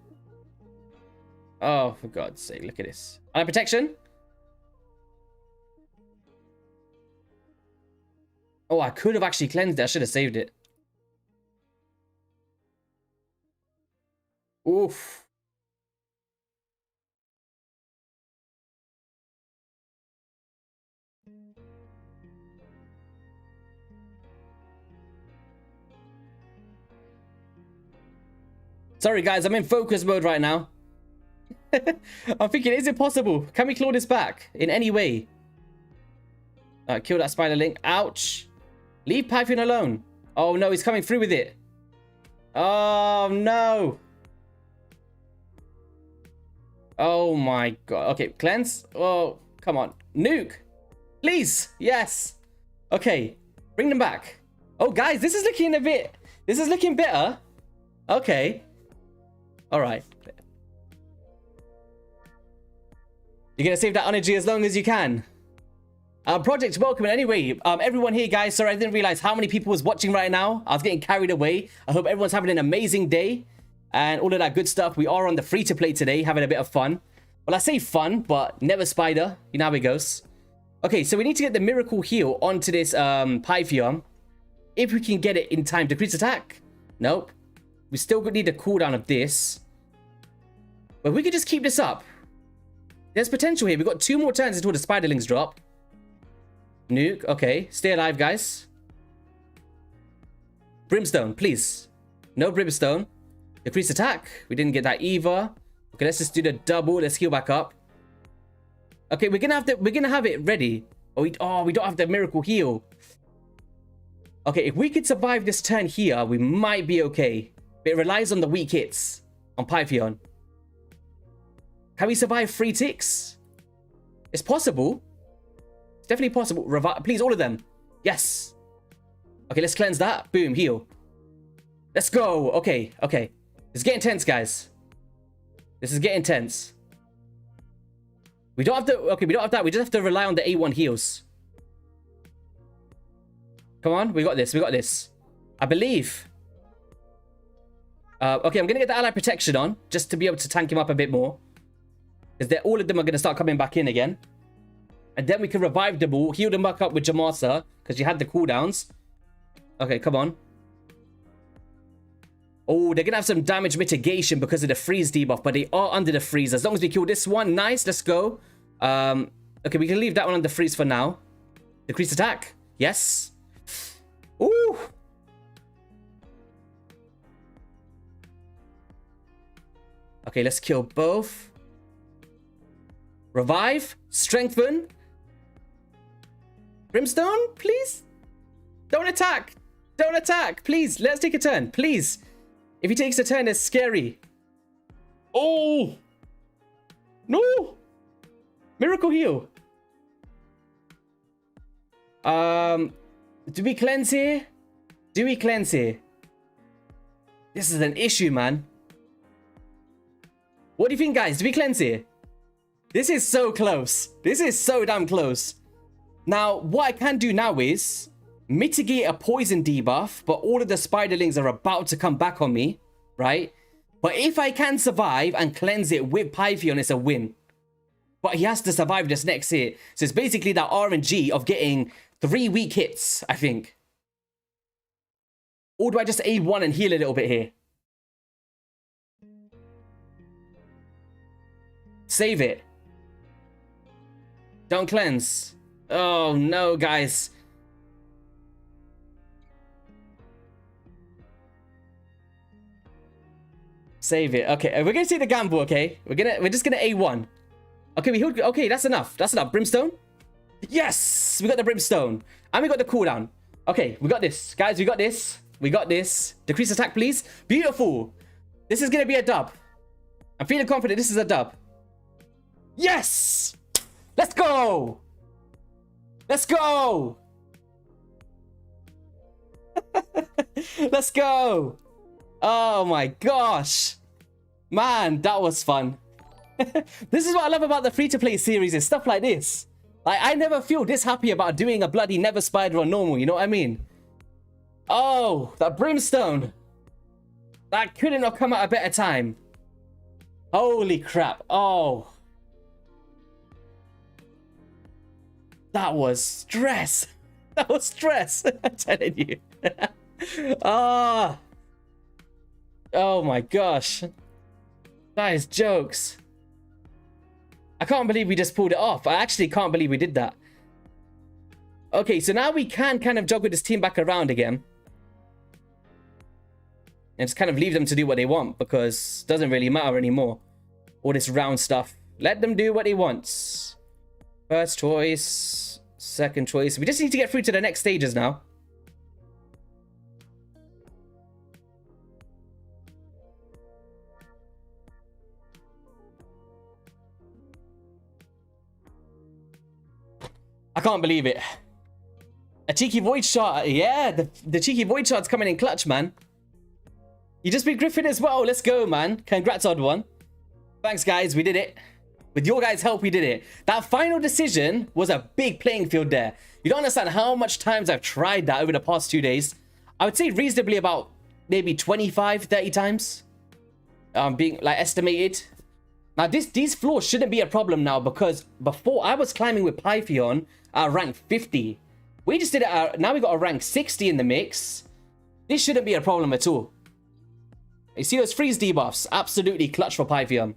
Oh, for God's sake, look at this. Eye protection. Oh, I could have actually cleansed it. I should have saved it. Oof. Sorry, guys. I'm in focus mode right now. I'm thinking, is it possible? Can we claw this back in any way? Kill that spider link. Ouch. Leave Python alone. Oh, no. He's coming through with it. Oh, no. Oh, my God. Okay, cleanse. Oh, come on. Nuke. Please. Yes. Okay. Bring them back. Oh, guys, this is looking a bit... This is looking better. Okay. All right. You're going to save that energy as long as you can. Project welcome anyway. Everyone here, guys. Sorry, I didn't realize how many people was watching right now. I was getting carried away. I hope everyone's having an amazing day and all of that good stuff. We are on the free-to-play today, having a bit of fun. Well, I say fun, but never spider. You know how it goes. Okay, so we need to get the miracle heal onto this Pythion. If we can get it in time. Decrease attack. Nope. We still need a cooldown of this. But we could just keep this up. There's potential here. We've got 2 more turns until the spiderlings drop. Nuke. Okay. Stay alive, guys. Brimstone, please. No brimstone. Decrease attack. We didn't get that either. Okay, let's just do the double. Let's heal back up. Okay, we're gonna have it ready. Oh, we don't have the miracle heal. Okay, if we could survive this turn here, we might be okay. But it relies on the weak hits on Pythion. Can we survive 3 ticks? It's possible. It's definitely possible. Revive, please, all of them. Yes. Okay, let's cleanse that. Boom, heal. Let's go. Okay, okay. It's getting tense, guys. This is getting tense. We don't have to... Okay, we don't have that. We just have to rely on the A1 heals. Come on, we got this. We got this. I believe. Okay, I'm going to get the ally protection on just to be able to tank him up a bit more. Because all of them are going to start coming back in again. And then we can revive them all. Heal them back up with Jamasa. Because you had the cooldowns. Okay, come on. Oh, they're going to have some damage mitigation because of the freeze debuff. But they are under the freeze. As long as we kill this one. Nice, let's go. Okay, we can leave that one under freeze for now. Decrease attack. Yes. Ooh. Okay, let's kill both. Revive. Strengthen. Brimstone, please. Don't attack. Don't attack. Please, let's take a turn. Please. If he takes a turn, it's scary. Oh. No. Miracle heal. Do we cleanse here? Do we cleanse here? This is an issue, man. What do you think, guys? Do we cleanse here? This is so close. This is so damn close. Now, what I can do now is mitigate a poison debuff, but all of the spiderlings are about to come back on me, right? But if I can survive and cleanse it with Pythion, it's a win. But he has to survive this next hit. So it's basically that RNG of getting 3 weak hits, I think. Or do I just A1 and heal a little bit here? Save it. Don't cleanse. Oh, no, guys. Save it. Okay, we're gonna take the gamble, okay? We're just gonna A1. Okay, we healed. Okay, that's enough. That's enough. Brimstone? Yes! We got the brimstone. And we got the cooldown. Okay, we got this. Guys, we got this. We got this. Decrease attack, please. Beautiful. This is gonna be a dub. I'm feeling confident this is a dub. Yes! Let's go! Let's go! Let's go. Oh my gosh. Man, that was fun. This is what I love about the free-to-play series, is stuff like this. Like, I never feel this happy about doing a bloody Never Spider on normal, you know what I mean? Oh, that brimstone. That couldn't have come at a better time. Holy crap. Oh. That was stress. That was stress. I'm telling you. Ah. Oh my gosh. That is jokes. I can't believe we just pulled it off. I actually can't believe we did that. Okay, so now we can kind of juggle this team back around again. And just kind of leave them to do what they want, because it doesn't really matter anymore. All this round stuff. Let them do what they want. First choice. Second choice. We just need to get through to the next stages now. I can't believe it. A cheeky void shot. Yeah, the cheeky void shot's coming in clutch, man. You just beat Griffin as well. Let's go, man. Congrats, Odd One. Thanks, guys. We did it. With your guys' help, we did it. That final decision was a big playing field there. You don't understand how much times I've tried that over the past 2 days. I would say reasonably about maybe 25, 30 times. Being like estimated. Now, these floors shouldn't be a problem now, because before I was climbing with Pythion at rank 50. We just did it. Now we got a rank 60 in the mix. This shouldn't be a problem at all. You see those freeze debuffs? Absolutely clutch for Pythion.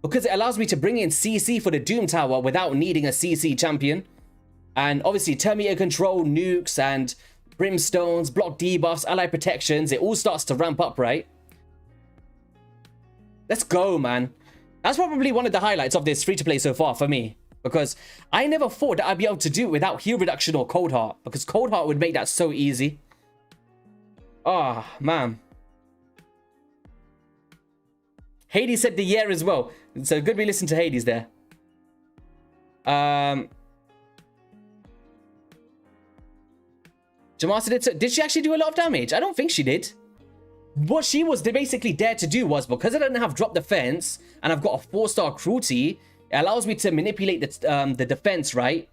Because it allows me to bring in CC for the Doom Tower without needing a CC champion. And obviously Terminator control, nukes, and brimstones, block debuffs, ally protections. It all starts to ramp up, right? Let's go, man. That's probably one of the highlights of this free-to-play so far for me. Because I never thought that I'd be able to do it without heal reduction or cold heart. Because cold heart would make that so easy. Oh, man. Hades said the year as well. So good we listened to Hades there. Jamasa did she actually do a lot of damage? I don't think she did. What she was basically dared to do was, because I don't have drop defense and I've got a 4-star cruelty, it allows me to manipulate the defense, right?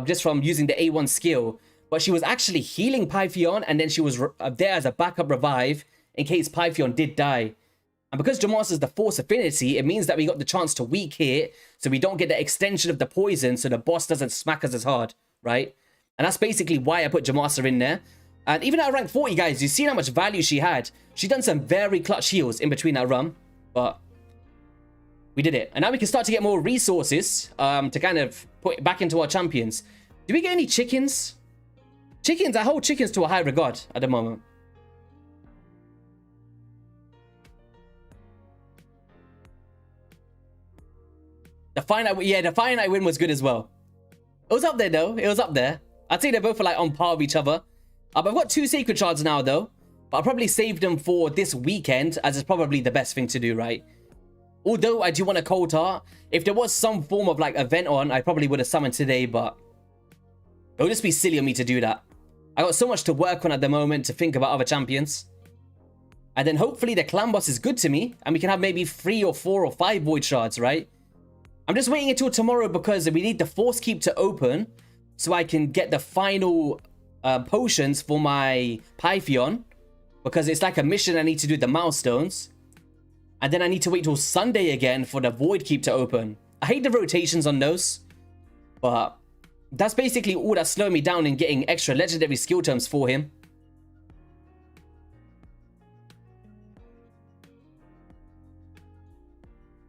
Just from using the A1 skill. But she was actually healing Pythion, and then she was there as a backup revive in case Pythion did die. And because Jamas is the force affinity, it means that we got the chance to weak hit, so we don't get the extension of the poison, so the boss doesn't smack us as hard, right? And that's basically why I put Jamasa in there. And even at rank 40, guys, you've seen how much value she had. She done some very clutch heals in between that run, but we did it. And now we can start to get more resources to kind of put back into our champions. Do we get any chickens? Chickens, I hold chickens to a high regard at the moment. The Finite win was good as well. It was up there, though. It was up there. I'd say they're both like on par with each other. I've got 2 sacred shards now, though. But I'll probably save them for this weekend, as it's probably the best thing to do, right? Although I do want a cold heart. If there was some form of like event on, I probably would have summoned today, but it would just be silly of me to do that. I got so much to work on at the moment to think about other champions. And then hopefully the clan boss is good to me, and we can have maybe 3 or 4 or 5 void shards, right? I'm just waiting until tomorrow because we need the force keep to open so I can get the final potions for my Pythion, because it's like a mission I need to do the milestones. And then I need to wait till Sunday again for the void keep to open. I hate the rotations on those, but that's basically all that's slowing me down in getting extra legendary skill terms for him.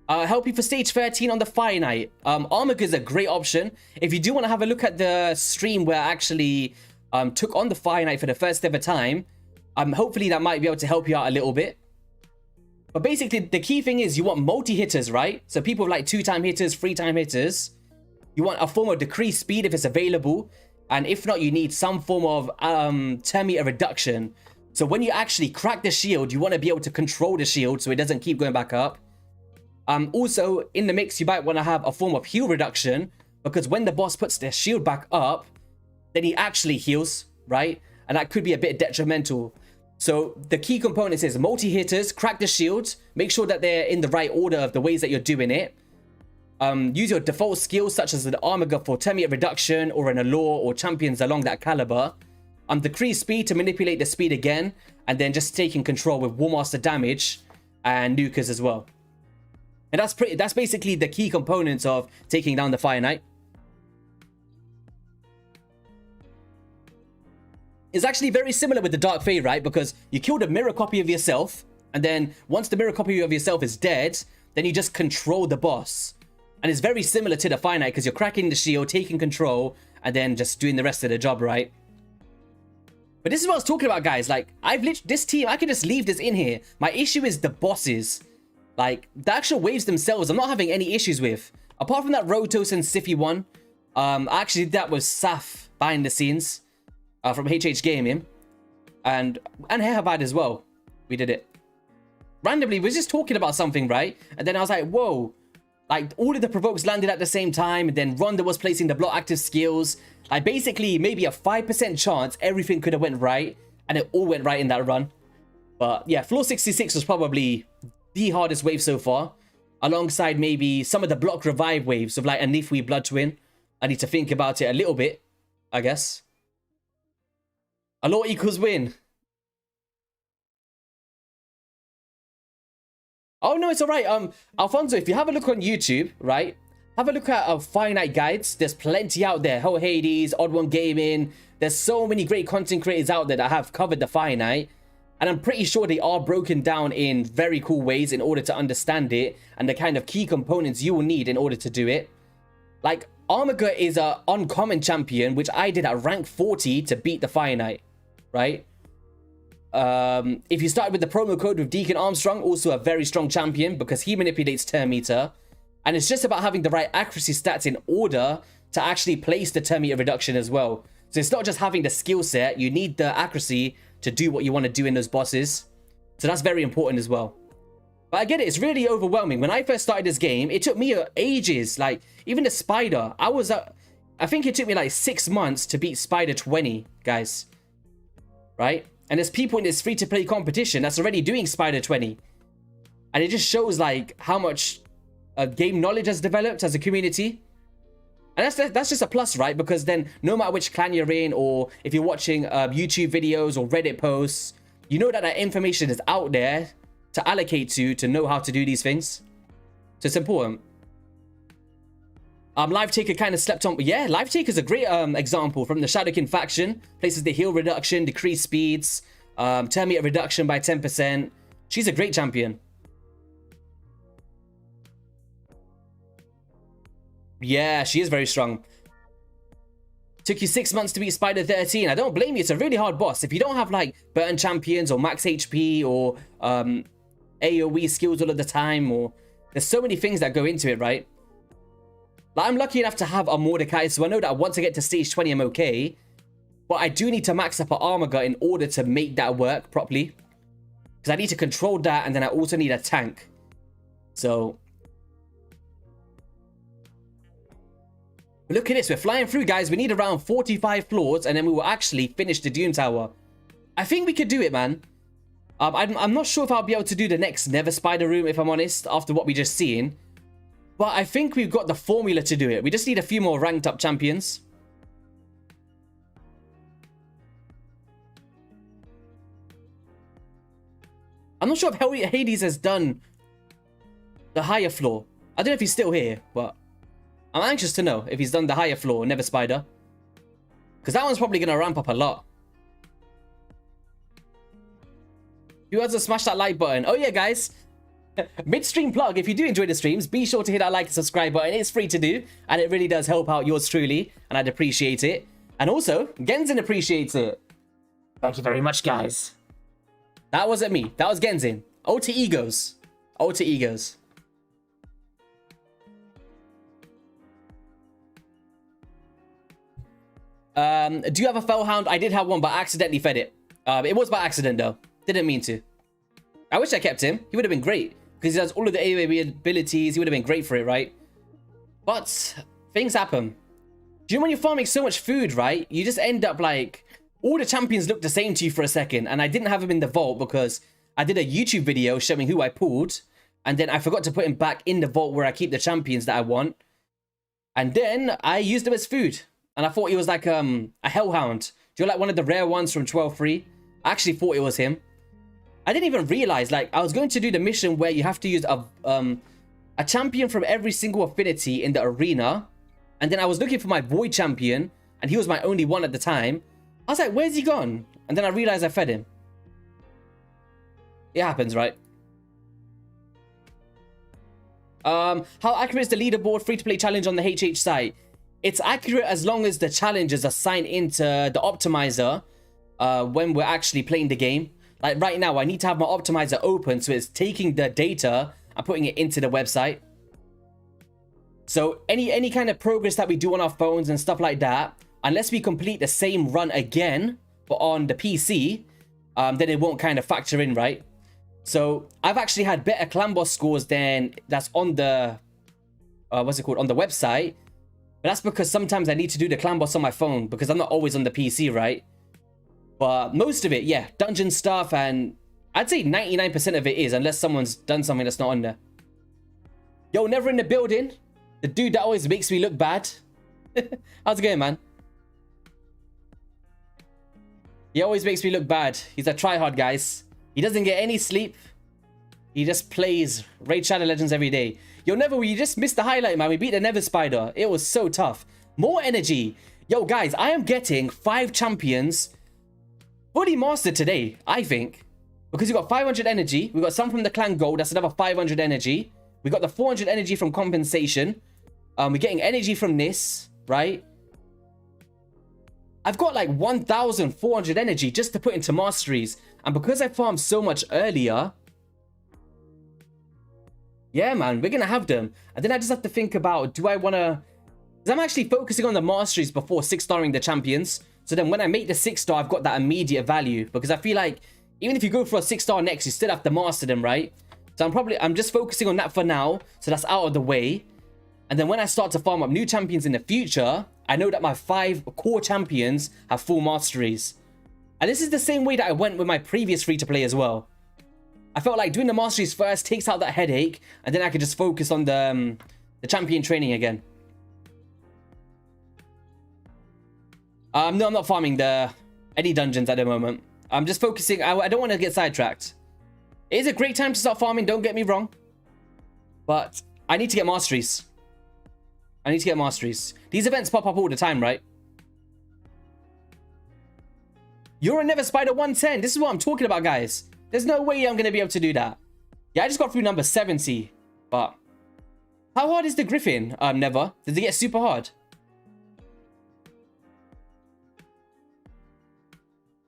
Help you for stage 13 on the Finite. Armor is a great option. If you do want to have a look at the stream where I actually took on the Finite for the first ever time, hopefully that might be able to help you out a little bit. But basically, the key thing is you want multi-hitters, right? So people like 2-time hitters, 3-time hitters. You want a form of decreased speed if it's available. And if not, you need some form of Terminator reduction. So when you actually crack the shield, you want to be able to control the shield so it doesn't keep going back up. Also, in the mix, you might want to have a form of heal reduction, because when the boss puts their shield back up, then he actually heals, right? And that could be a bit detrimental. So the key components is multi-hitters, crack the shield, make sure that they're in the right order of the ways that you're doing it. Use your default skills such as an Armor for 10-meter reduction or an Allure or champions along that caliber. Decrease speed to manipulate the speed again, and then just taking control with War Master damage and nukers as well. And that's basically the key components of taking down the Fire Knight. It's actually very similar with the Dark Fade, right? Because you kill the mirror copy of yourself, and then once the mirror copy of yourself is dead, then you just control the boss. And it's very similar to the Fire Knight because you're cracking the shield, taking control, and then just doing the rest of the job, right? But this is what I was talking about, guys. Like, this team, I can just leave this in here. My issue is the bosses. Like, the actual waves themselves, I'm not having any issues with. Apart from that Rotos and Siffy one. Actually, that was Saf behind the scenes. From HH Gaming. And Hehabad as well. We did it. Randomly, we were just talking about something, right? And then I was like, whoa. Like, all of the provokes landed at the same time. And then Ronda was placing the block active skills. Like, basically, maybe a 5% chance everything could have went right. And it all went right in that run. But, yeah, floor 66 was probably the hardest wave so far. Alongside maybe some of the block revive waves of, like, a Nifwi Blood Twin. I need to think about it a little bit, I guess. A lot equals win. Oh, no, it's all right. Alfonso, if you have a look on YouTube, right? Have a look at Fire Knight guides. There's plenty out there. Ho Hades, Odd One Gaming. There's so many great content creators out there that have covered the Fire Knight. And I'm pretty sure they are broken down in very cool ways in order to understand it. And the kind of key components you will need in order to do it. Like, Armiger is an uncommon champion, which I did at rank 40 to beat the Fire Knight. Right? If you started with the promo code with Deacon Armstrong, also a very strong champion because he manipulates turn meter. And it's just about having the right accuracy stats in order to actually place the turn meter reduction as well. So it's not just having the skill set, you need the accuracy to do what you want to do in those bosses. So that's very important as well. But I get it, it's really overwhelming. When I first started this game, it took me ages. Like, even the Spider, I think it took me like 6 months to beat Spider 20, guys. Right? And there's people in this free-to-play competition that's already doing Spider 20. And it just shows like how much game knowledge has developed as a community. And that's just a plus, right? Because then no matter which clan you're in, or if you're watching YouTube videos or Reddit posts, you know that that information is out there to allocate to know how to do these things. So it's important. Live Taker kind of slept on. Yeah, Live Taker is a great example from the Shadowkin faction. Places the heal reduction, decrease speeds, turn meter reduction by 10%. She's a great champion. Yeah, she is very strong. Took you 6 months to beat Spider 13. I don't blame you. It's a really hard boss. If you don't have like burn champions or max HP or AoE skills all of the time, or there's so many things that go into it, right? Like, I'm lucky enough to have a Mordecai, so I know that once I get to stage 20, I'm okay. But I do need to max up an Armiger in order to make that work properly. Because I need to control that, and then I also need a tank. So look at this. We're flying through, guys. We need around 45 floors, and then we will actually finish the Doom Tower. I think we could do it, man. I'm not sure if I'll be able to do the next Nether Spider room, if I'm honest, after what we just seen. But I think we've got the formula to do it. We just need a few more ranked up champions. I'm not sure if Hades has done the higher floor. I don't know if he's still here, but I'm anxious to know if he's done the higher floor, Nether Spider. Because that one's probably going to ramp up a lot. Who hasn't smashed that like button? Oh yeah, guys. Midstream plug, if you do enjoy the streams, be sure to hit that like and subscribe button. It's free to do, and it really does help out yours truly, and I'd appreciate it. And also, Genzin appreciates it. Thank you very much, guys. That wasn't me. That was Genzin. Alter egos. Alter egos. Do you have a Fellhound? I did have one, but I accidentally fed it. It was by accident, though. Didn't mean to. I wish I kept him. He would have been great. Because he has all of the AoE abilities. He would have been great for it, right? But things happen. Do you know when you're farming so much food, right? You just end up, like, all the champions look the same to you for a second. And I didn't have them in the vault because I did a YouTube video showing who I pulled. And then I forgot to put him back in the vault where I keep the champions that I want. And then I used them as food. And I thought he was like a hellhound. Do you know, like one of the rare ones from 12-3? I actually thought it was him. I didn't even realize, like, I was going to do the mission where you have to use a champion from every single affinity in the arena. And then I was looking for my void champion, and he was my only one at the time. I was like, where's he gone? And then I realized I fed him. It happens, right? How accurate is the leaderboard free-to-play challenge on the HH site? It's accurate as long as the challenges are signed into the optimizer when we're actually playing the game. Like right now, I need to have my optimizer open, so it's taking the data and putting it into the website. So any kind of progress that we do on our phones and stuff like that, unless we complete the same run again, but on the PC, then it won't kind of factor in, right? So I've actually had better clan boss scores than that's on the, what's it called, on the website. But that's because sometimes I need to do the clan boss on my phone because I'm not always on the PC, right? But most of it, yeah, dungeon stuff, and I'd say 99% of it is, unless someone's done something that's not on there. Yo, never in the building. The dude that always makes me look bad. How's it going, man? He always makes me look bad. He's a tryhard, guys. He doesn't get any sleep. He just plays Raid Shadow Legends every day. Yo, Never, you just missed the highlight, man. We beat the Nether Spider. It was so tough. More energy. Yo, guys, I am getting 5 champions fully mastered today, I think. Because we got 500 energy. We got some from the clan gold. That's another 500 energy. We got the 400 energy from compensation. We're getting energy from this, right? I've got like 1,400 energy just to put into masteries. And because I farmed so much earlier, yeah, man, we're going to have them. And then I just have to think about, do I want to... Because I'm actually focusing on the masteries before 6-starring the champions. So then when I make the 6-star, I've got that immediate value. Because I feel like, even if you go for a 6-star next, you still have to master them, right? So I'm just focusing on that for now. So that's out of the way. And then when I start to farm up new champions in the future, I know that my 5 core champions have full masteries. And this is the same way that I went with my previous free-to-play as well. I felt like doing the masteries first takes out that headache, and then I could just focus on the champion training again. No, I'm not farming any dungeons at the moment. I'm just focusing. I don't want to get sidetracked. It is a great time to start farming, don't get me wrong. But I need to get masteries. I need to get masteries. These events pop up all the time, right? You're a Nether Spider 110. This is what I'm talking about, guys. There's no way I'm going to be able to do that. Yeah, I just got through number 70. But how hard is the Griffin? Never. Does it get super hard?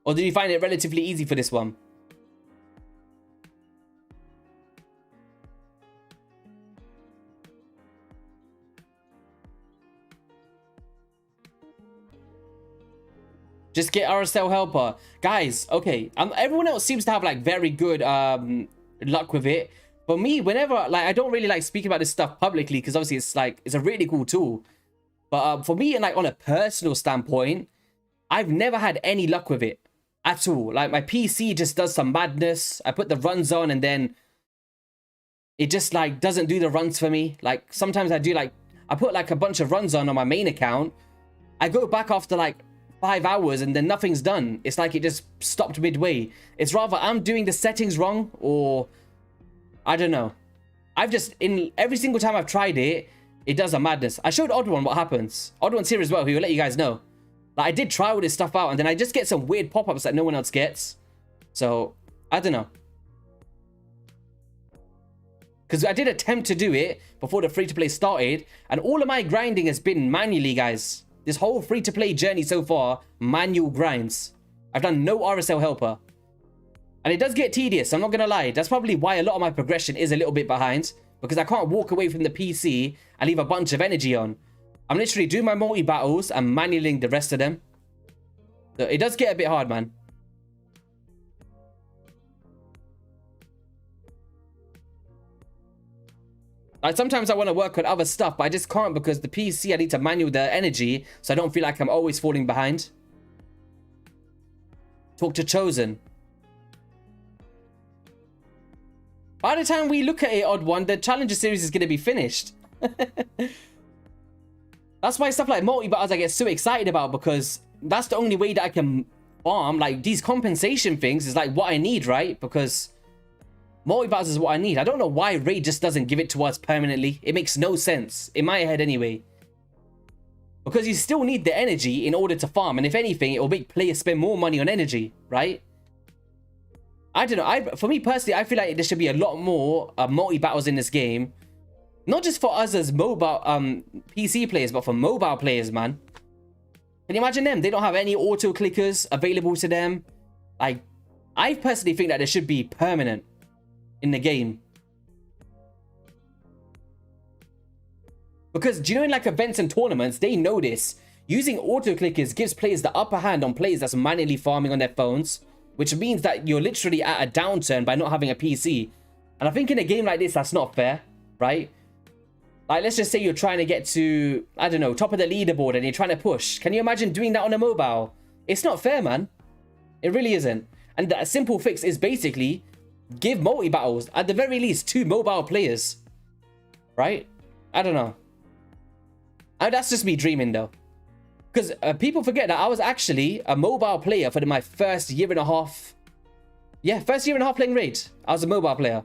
Or did you find it relatively easy for this one? Just get RSL helper. Guys, okay. Everyone else seems to have like very good luck with it. For me, whenever, like, I don't really like speaking about this stuff publicly because obviously it's like, it's a really cool tool. But for me, and like on a personal standpoint, I've never had any luck with it at all. Like my PC just does some madness. I put the runs on and then it just like doesn't do the runs for me. Like sometimes I do like, I put like a bunch of runs on my main account. I go back after like 5 hours and then nothing's done. It's like it just stopped midway. It's rather I'm doing the settings wrong, or I don't know. I've just, in every single time I've tried it, it does a madness. I showed Odd One what happens. Odd One's here as well. He will let you guys know. Like I did try all this stuff out and then I just get some weird pop-ups that no one else gets. So I don't know. Because I did attempt to do it before the free-to-play started, and all of my grinding has been manually, guys. This whole free-to-play journey so far, manual grinds. I've done no RSL helper. And it does get tedious, I'm not going to lie. That's probably why a lot of my progression is a little bit behind. Because I can't walk away from the PC and leave a bunch of energy on. I'm literally doing my multi-battles and manualing the rest of them. So it does get a bit hard, man. Like sometimes I want to work on other stuff, but I just can't because the PC, I need to manual the energy, so I don't feel like I'm always falling behind. talk to Chosen. By the time we look at it, Odd One, the Challenger series is going to be finished. That's why stuff like multi-battles I get so excited about, because that's the only way that I can farm. Like, these compensation things is like what I need, right? Because multi-battles is what I need. I don't know why Raid just doesn't give it to us permanently. It makes no sense, in my head anyway. Because you still need the energy in order to farm. And if anything, it will make players spend more money on energy, right? I don't know. For me personally, I feel like there should be a lot more multi-battles in this game. Not just for us as mobile PC players, but for mobile players, man. Can you imagine them? They don't have any auto clickers available to them. Like, I personally think that there should be permanent in the game. Because, do you know, in like events and tournaments, they know this. Using auto clickers gives players the upper hand on players that's manually farming on their phones, which means that you're literally at a downturn by not having a PC. And I think in a game like this, that's not fair, right? Like, let's just say you're trying to get to, I don't know, top of the leaderboard and you're trying to push. Can you imagine doing that on a mobile? It's not fair, man. It really isn't. And the simple fix is basically give multi-battles, at the very least, 2 mobile players, right? I don't know. That's just me dreaming, though. Because people forget that I was actually a mobile player for my first year and a half. Yeah, first year and a half playing Raid. I was a mobile player.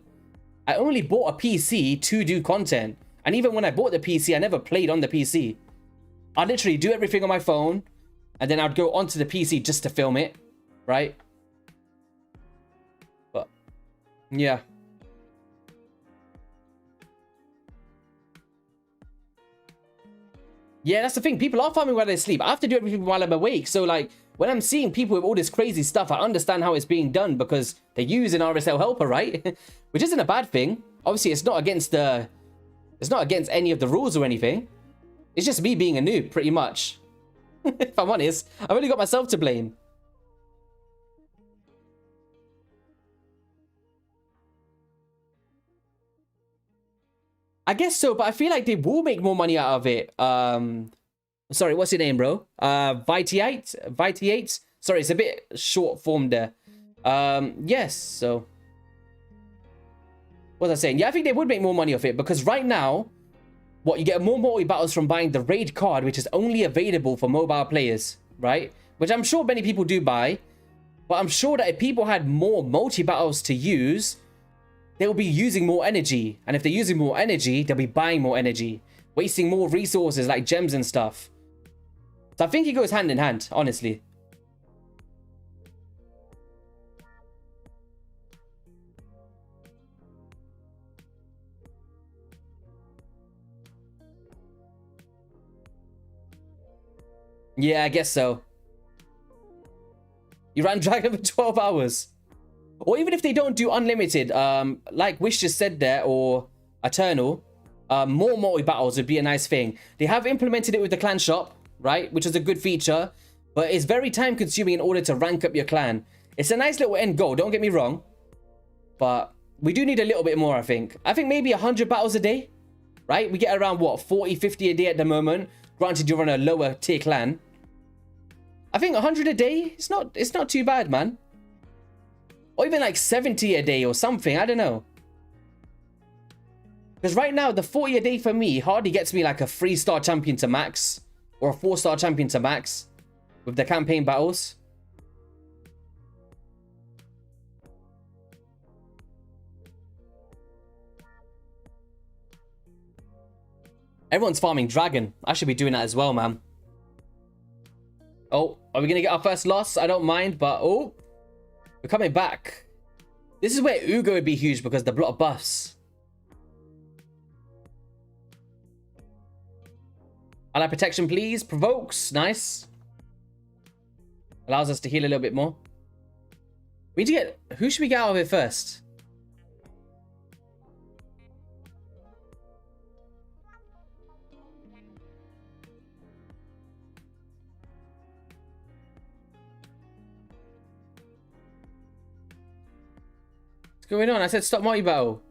I only bought a PC to do content. And even when I bought the PC, I never played on the PC. I literally do everything on my phone. And then I'd go onto the PC just to film it. Right? But, yeah. Yeah, that's the thing. People are farming while they sleep. I have to do everything while I'm awake. So, like, when I'm seeing people with all this crazy stuff, I understand how it's being done because they use an RSL helper, right? Which isn't a bad thing. Obviously, it's not against any of the rules or anything. It's just me being a noob, pretty much. If I'm honest, I've only got myself to blame. I guess so, but I feel like they will make more money out of it. Sorry, what's your name, bro? Vitiate? Sorry, it's a bit short form there. Yes, so. What was I saying? Yeah, I think they would make more money off it because right now, you get more multi-battles from buying the Raid card, which is only available for mobile players, right? Which I'm sure many people do buy. But I'm sure that if people had more multi-battles to use, they'll be using more energy. And if they're using more energy, they'll be buying more energy. Wasting more resources like gems and stuff. So I think it goes hand in hand, honestly. Yeah, I guess so. You ran Dragon for 12 hours. Or even if they don't do unlimited, like Wish just said there, or Eternal, more multi-battles would be a nice thing. They have implemented it with the clan shop, right? Which is a good feature, but it's very time-consuming in order to rank up your clan. It's a nice little end goal, don't get me wrong. But we do need a little bit more, I think. I think maybe 100 battles a day, right? We get around, what, 40, 50 a day at the moment. Granted, you're on a lower tier clan. I think 100 a day, it's not too bad, man. Or even like 70 a day or something, I don't know. Because right now, the 40 a day for me hardly gets me like a 3-star champion to max. Or a 4-star champion to max. With the campaign battles. Everyone's farming Dragon. I should be doing that as well, man. Oh, are we going to get our first loss? I don't mind, but oh. We're coming back. This is where Ugo would be huge because the block buffs. Ally protection, please. Provokes. Nice. Allows us to heal a little bit more. We need to get... Who should we get out of here first? What's going on? I said stop multi-battle.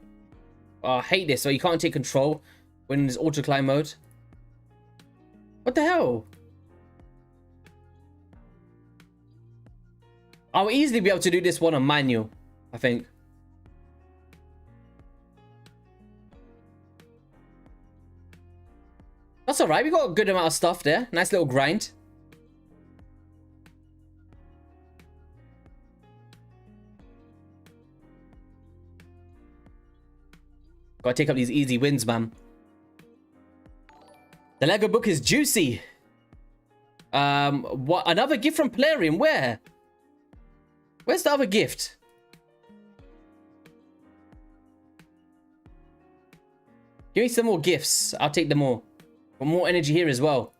Oh, I hate this. So you can't take control when there's auto climb mode. What the hell? I'll easily be able to do this one on manual, I think. That's alright, we got a good amount of stuff there. Nice little grind. Gotta take up these easy wins, man. The Lego book is juicy. What? Another gift from Plarium? Where? Where's the other gift? Give me some more gifts. I'll take them all. Got more energy here as well.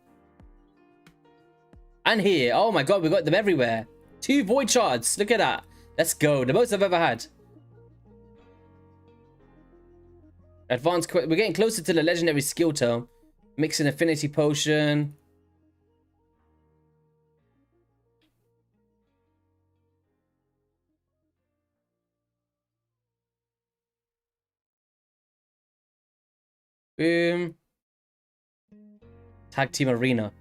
And here. Oh my god, we got them everywhere. 2 void shards. Look at that. Let's go. The most I've ever had. Advanced. We're getting closer to the legendary skill tome. Mix an affinity potion. Boom. Tag team arena.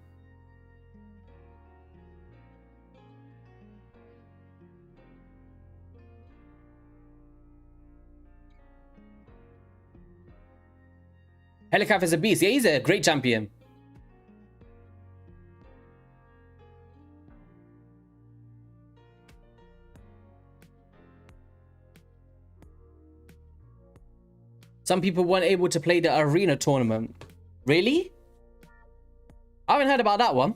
Helicaf is a beast. Yeah, he's a great champion. Some people weren't able to play the arena tournament. Really? I haven't heard about that one.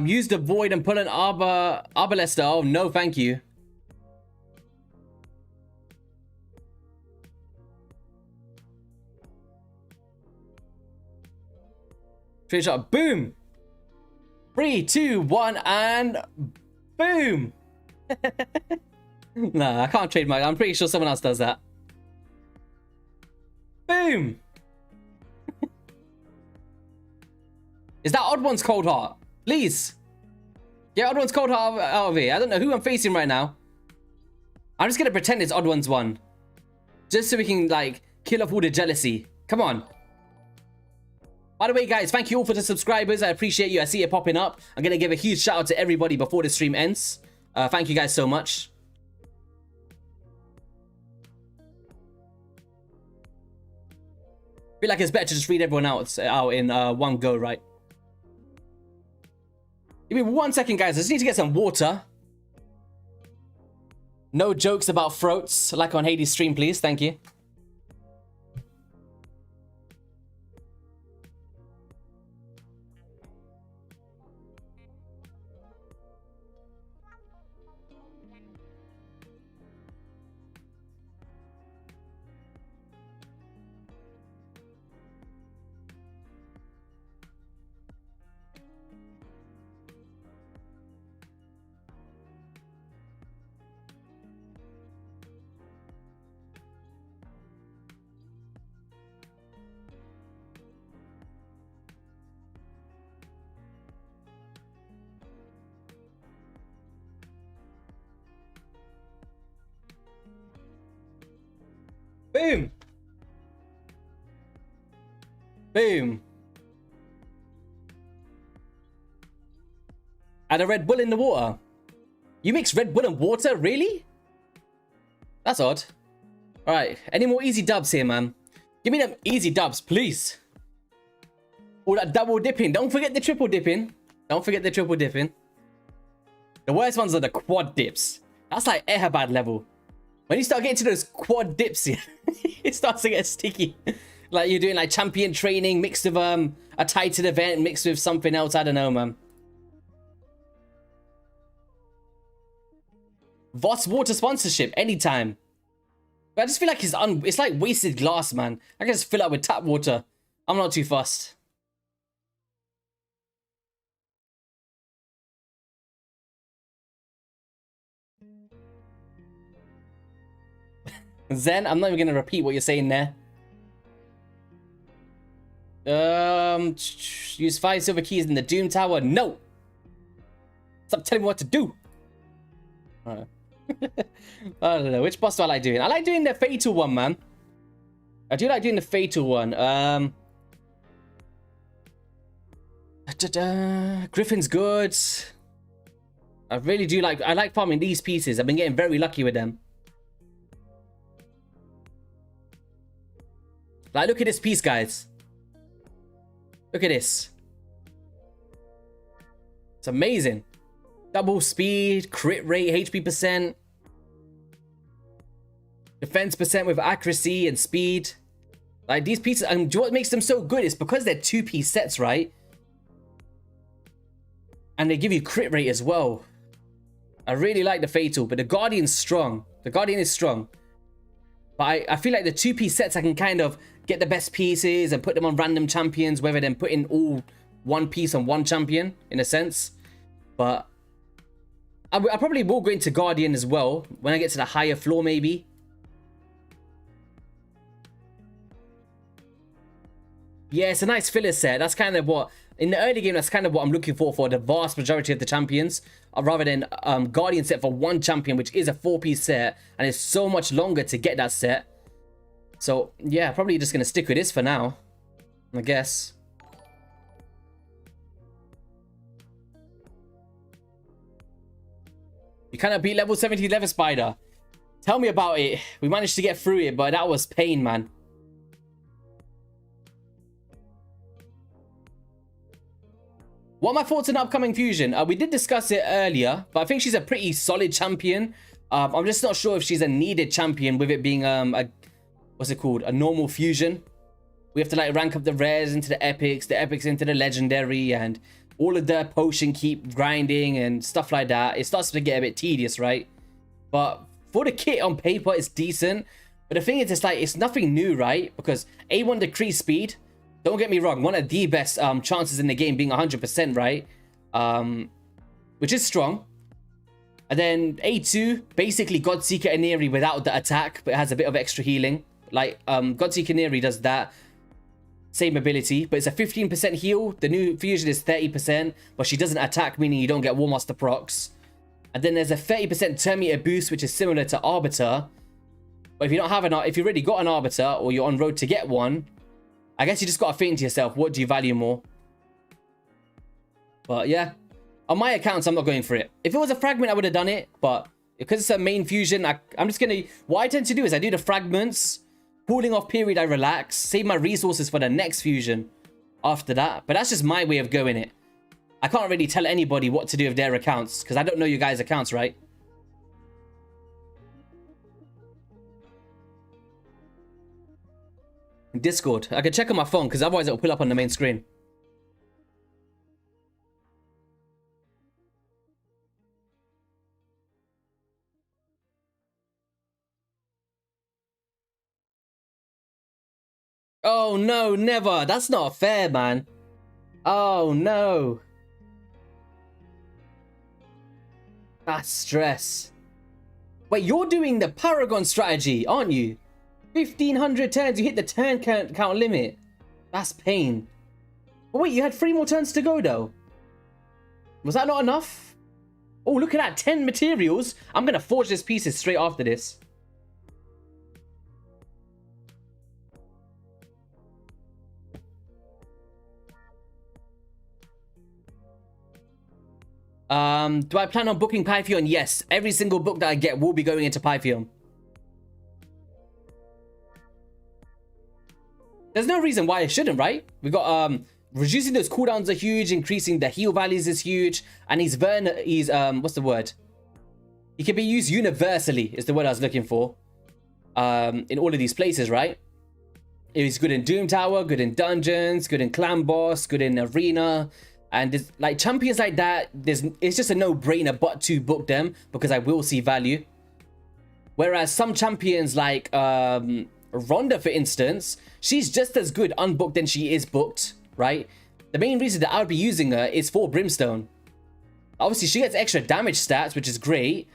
Use the void and pull an Arbalester. Oh, no, thank you. Straight shot. Boom. 3, 2, 1, and boom. Nah, I can't trademark. I'm pretty sure someone else does that. Boom. Is that Odd One's Cold Heart? Please. Get Odd One's Cold Heart out of here. I don't know who I'm facing right now. I'm just going to pretend it's Odd One's one. Just so we can, like, kill off all the jealousy. Come on. By the way, guys, thank you all for the subscribers. I appreciate you. I see it popping up. I'm going to give a huge shout out to everybody before the stream ends. Thank you guys so much. I feel like it's better to just read everyone out in one go, right? Give me 1 second, guys. I just need to get some water. No jokes about throats, like on Hades' stream, please. Thank you. Boom. Boom. Add a Red Bull in the water. You mix Red Bull and water? Really? That's odd. Alright, any more easy dubs here, man? Give me them easy dubs, please. All that double dipping. Don't forget the triple dipping. Don't forget the triple dipping. The worst ones are the quad dips. That's like Ehabad level. When you start getting to those quad dips, it starts to get sticky. Like you're doing like champion training mixed with a Titan event mixed with something else. I don't know, man. Voss water sponsorship anytime. But I just feel like it's like wasted glass, man. I can just fill it up with tap water. I'm not too fussed. Zen, I'm not even gonna repeat what you're saying there. Use 5 silver keys in the Doom Tower. No. Stop telling me what to do. I don't know. Which boss do I like doing? I like doing the fatal one, man. I do like doing the fatal one. Griffin's good. I really do like... I like farming these pieces. I've been getting very lucky with them. Like, look at this piece, guys. Look at this. It's amazing. Double speed, crit rate, HP percent. Defense percent with accuracy and speed. Like, these pieces... And what makes them so good is because they're 2-piece sets, right? And they give you crit rate as well. I really like the Fatal, but the Guardian's strong. The Guardian is strong. But I feel like the 2-piece sets, I can kind of get the best pieces and put them on random champions, rather than putting all one piece on one champion, in a sense. But I probably will go into Guardian as well, when I get to the higher floor, maybe. Yeah, it's a nice filler set. That's kind of what... In the early game, that's kind of what I'm looking for the vast majority of the champions. Rather than Guardian set for one champion, which is a 4-piece set. And it's so much longer to get that set. So, yeah, probably just going to stick with this for now, I guess. You kind of beat level 70 Leather Spider. Tell me about it. We managed to get through it, but that was pain, man. What are my thoughts on upcoming Fusion? We did discuss it earlier, but I think she's a pretty solid champion. I'm just not sure if she's a needed champion with it being what's it called? A normal Fusion. We have to like rank up the rares into the epics into the legendary, and all of the potion keep grinding and stuff like that. It starts to get a bit tedious, right? But for the kit on paper, it's decent. But the thing is, it's like, it's nothing new, right? Because A1 decreased speed. Don't get me wrong, one of the best chances in the game being 100%, right? Which is strong. And then A2, basically Godseeker Iniri without the attack, but it has a bit of extra healing. Like, Godseeker Iniri does that. Same ability, but it's a 15% heal. The new Fusion is 30%, but she doesn't attack, meaning you don't get War Master procs. And then there's a 30% turn meter boost, which is similar to Arbiter. But if you don't have if you already got an Arbiter, or you're on road to get one, I guess you just gotta think to yourself, what do you value more? But yeah, on my accounts, I'm not going for it. If it was a fragment, I would have done it, but because it's a main Fusion, I'm just gonna... What I tend to do is I do the fragments, cooling off period, I relax, save my resources for the next Fusion after that. But that's just my way of going it. I can't really tell anybody what to do with their accounts, because I don't know you guys' accounts, right? Discord. I can check on my phone, because otherwise it'll pull up on the main screen. Oh no, never. That's not fair, man. Oh no. That's stress. Wait, you're doing the Paragon strategy, aren't you? 1500 turns, you hit the turn count limit. That's pain. But wait, you had 3 more turns to go though. Was that not enough? Oh, look at that, 10 materials. I'm gonna forge these pieces straight after this. Do I plan on booking Pythion? Yes, every single book that I get will be going into Pythion. There's no reason why I shouldn't, right? We got reducing those cooldowns are huge, increasing the heal values is huge, and he's what's the word? He can be used universally, is the word I was looking for. In all of these places, right? He's good in Doom Tower, good in dungeons, good in clan boss, good in arena, and like champions like that, it's just a no-brainer but to book them, because I will see value. Whereas some champions like Rhonda, for instance, she's just as good unbooked than she is booked, right? The main reason that I would be using her is for Brimstone. Obviously, she gets extra damage stats, which is great,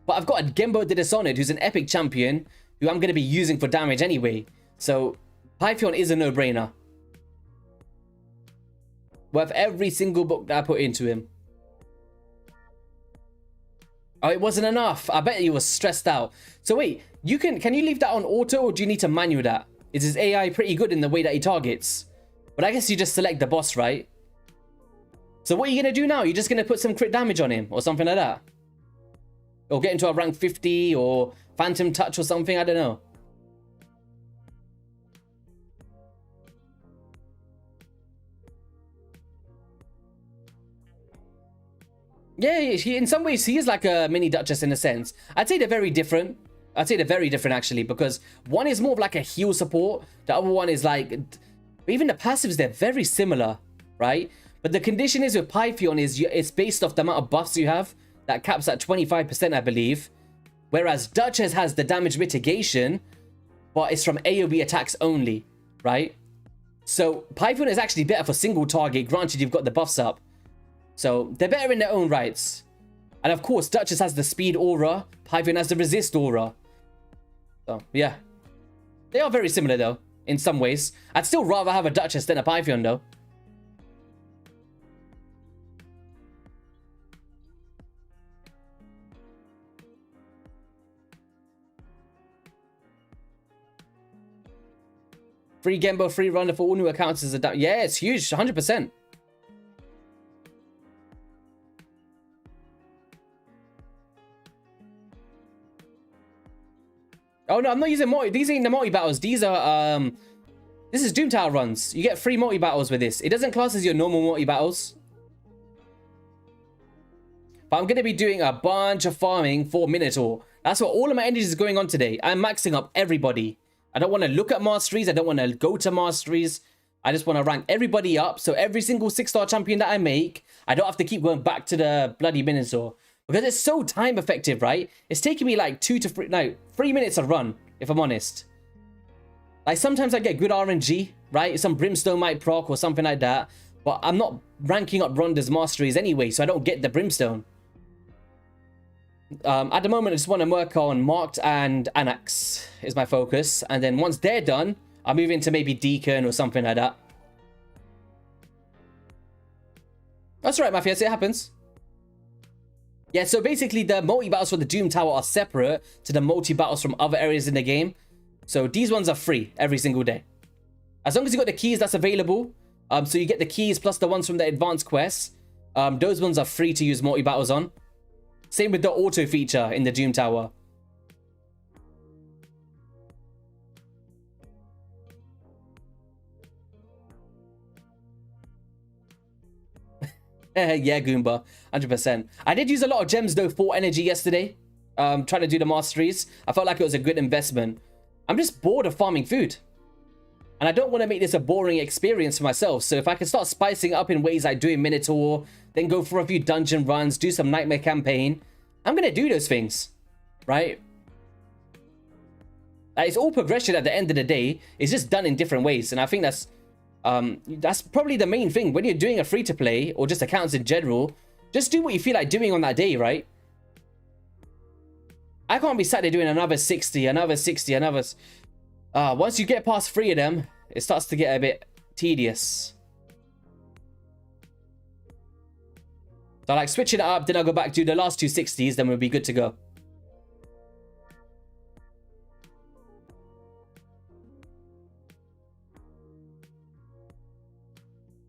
but I've got a Gembo the Dishonored, who's an epic champion, who I'm going to be using for damage anyway. So, Pythion is a no-brainer. Worth every single book that I put into him. Oh, it wasn't enough. I bet you were stressed out. So wait, can you leave that on auto, or do you need to manual that? Is his AI pretty good in the way that he targets? But I guess you just select the boss, right? So what are you going to do now? You're just going to put some crit damage on him or something like that? Or get into a rank 50 or phantom touch or something? I don't know. Yeah, in some ways, he is like a mini Duchess in a sense. I'd say they're very different. I'd say they're very different, actually, because one is more of like a heal support. The other one is like... Even the passives, they're very similar, right? But the condition is with Pythion is it's based off the amount of buffs you have. That caps at 25%, I believe. Whereas Duchess has the damage mitigation, but it's from AoE attacks only, right? So Pythion is actually better for single target, granted you've got the buffs up. So they're better in their own rights. And of course, Duchess has the speed aura. Pythion has the resist aura. So, yeah. They are very similar, though, in some ways. I'd still rather have a Duchess than a Pythion, though. Free Gembo, free runner for all new accounts is a... Yeah, it's huge. 100%. Oh, no, I'm not using multi. These ain't the multi-battles. These are, This is Doom Tower runs. You get free multi-battles with this. It doesn't class as your normal multi-battles. But I'm going to be doing a bunch of farming for Minotaur. That's what all of my energy is going on today. I'm maxing up everybody. I don't want to look at masteries. I don't want to go to masteries. I just want to rank everybody up. So every single 6-star champion that I make, I don't have to keep going back to the bloody Minotaur. Because it's so time effective, right? It's taking me like 3 minutes a run, if I'm honest. Like sometimes I get good RNG, right? Some Brimstone might proc or something like that. But I'm not ranking up Ronda's masteries anyway, so I don't get the Brimstone. At the moment, I just want to work on Marked and Anax is my focus. And then once they're done, I'll move into maybe Deacon or something like that. That's right, Mafias, it happens. Yeah, so basically the multi-battles for the Doom Tower are separate to the multi-battles from other areas in the game. So these ones are free every single day. As long as you got the keys, that's available. So you get the keys plus the ones from the advanced quests. Those ones are free to use multi-battles on. Same with the auto feature in the Doom Tower. Yeah, Goomba, 100%. I did use a lot of gems though for energy yesterday. Trying to do the masteries. I felt like it was a good investment. I'm just bored of farming food. And I don't want to make this a boring experience for myself. So if I can start spicing up in ways like doing Minotaur, then go for a few dungeon runs, do some Nightmare campaign, I'm going to do those things, right? It's all progression at the end of the day. It's just done in different ways. And I think that's probably the main thing. When you're doing a free-to-play or just accounts in general, just do what you feel like doing on that day, right? I can't be sat there doing another 60, another 60, another... once you get past 3 of them, it starts to get a bit tedious. So like switching it up, then I'll go back to the last 2 60s, then we'll be good to go.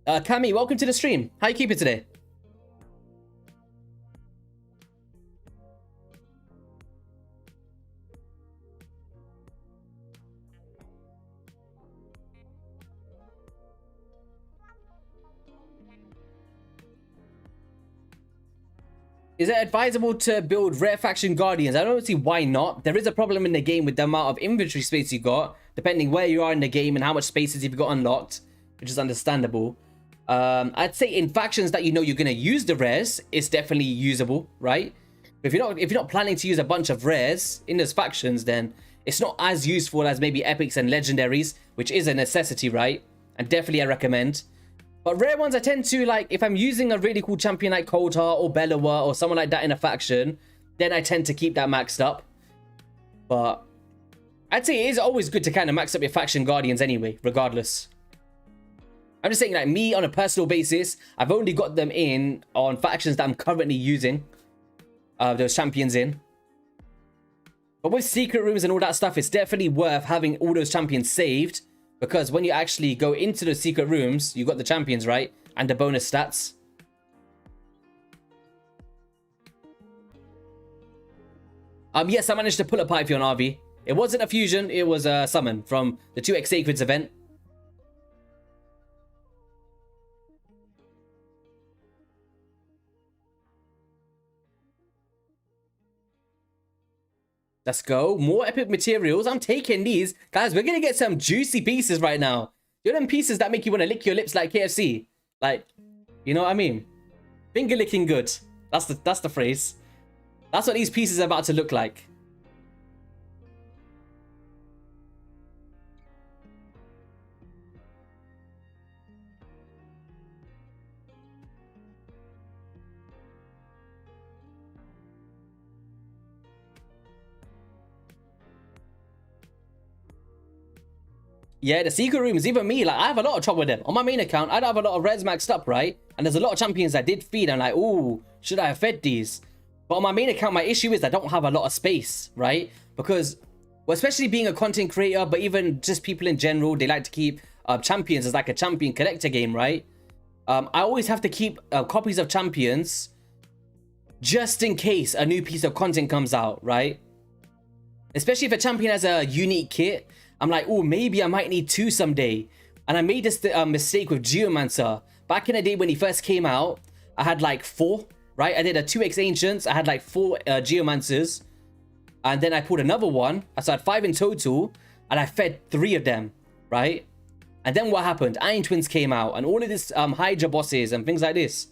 Cami, welcome to the stream. How you keeping today? Is it advisable to build rare faction guardians? I don't see why not. There is a problem in the game with the amount of inventory space you got, depending where you are in the game and how much spaces you've got unlocked, which is understandable. I'd say in factions that you know you're going to use the rares, it's definitely usable, right? If you're not planning to use a bunch of rares in those factions, then it's not as useful as maybe epics and legendaries, which is a necessity, right? And definitely I recommend. But rare ones, I tend to, like, if I'm using a really cool champion like Cold Heart or Bellower or someone like that in a faction, then I tend to keep that maxed up. But I'd say it is always good to kind of max up your faction guardians anyway, regardless. I'm just saying, like, me on a personal basis, I've only got them in on factions that I'm currently using. those champions in. But with secret rooms and all that stuff, it's definitely worth having all those champions saved, because when you actually go into those secret rooms, you got the champions, right? And the bonus stats. Yes, I managed to pull a Python RV. It wasn't a fusion, it was a summon from the 2x Sacreds event. Let's go. More epic materials. I'm taking these. Guys, we're going to get some juicy pieces right now. You know them pieces that make you want to lick your lips like KFC? Like, you know what I mean? Finger licking good. That's the phrase. That's what these pieces are about to look like. Yeah, the secret rooms, even me, like, I have a lot of trouble with them. On my main account, I'd have a lot of reds maxed up, right? And there's a lot of champions I did feed. I'm like, ooh, should I have fed these? But on my main account, my issue is I don't have a lot of space, right? Because, well, especially being a content creator, but even just people in general, they like to keep champions as like a champion collector game, right? I always have to keep copies of champions just in case a new piece of content comes out, right? Especially if a champion has a unique kit. I'm like, oh, maybe I might need 2 someday. And I made this mistake with Geomancer. Back in the day when he first came out, I had like 4, right? I did a 2x Ancients. I had like 4 Geomancers. And then I pulled another one. So I had 5 in total. And I fed 3 of them, right? And then what happened? Iron Twins came out. And all of this Hydra bosses and things like this.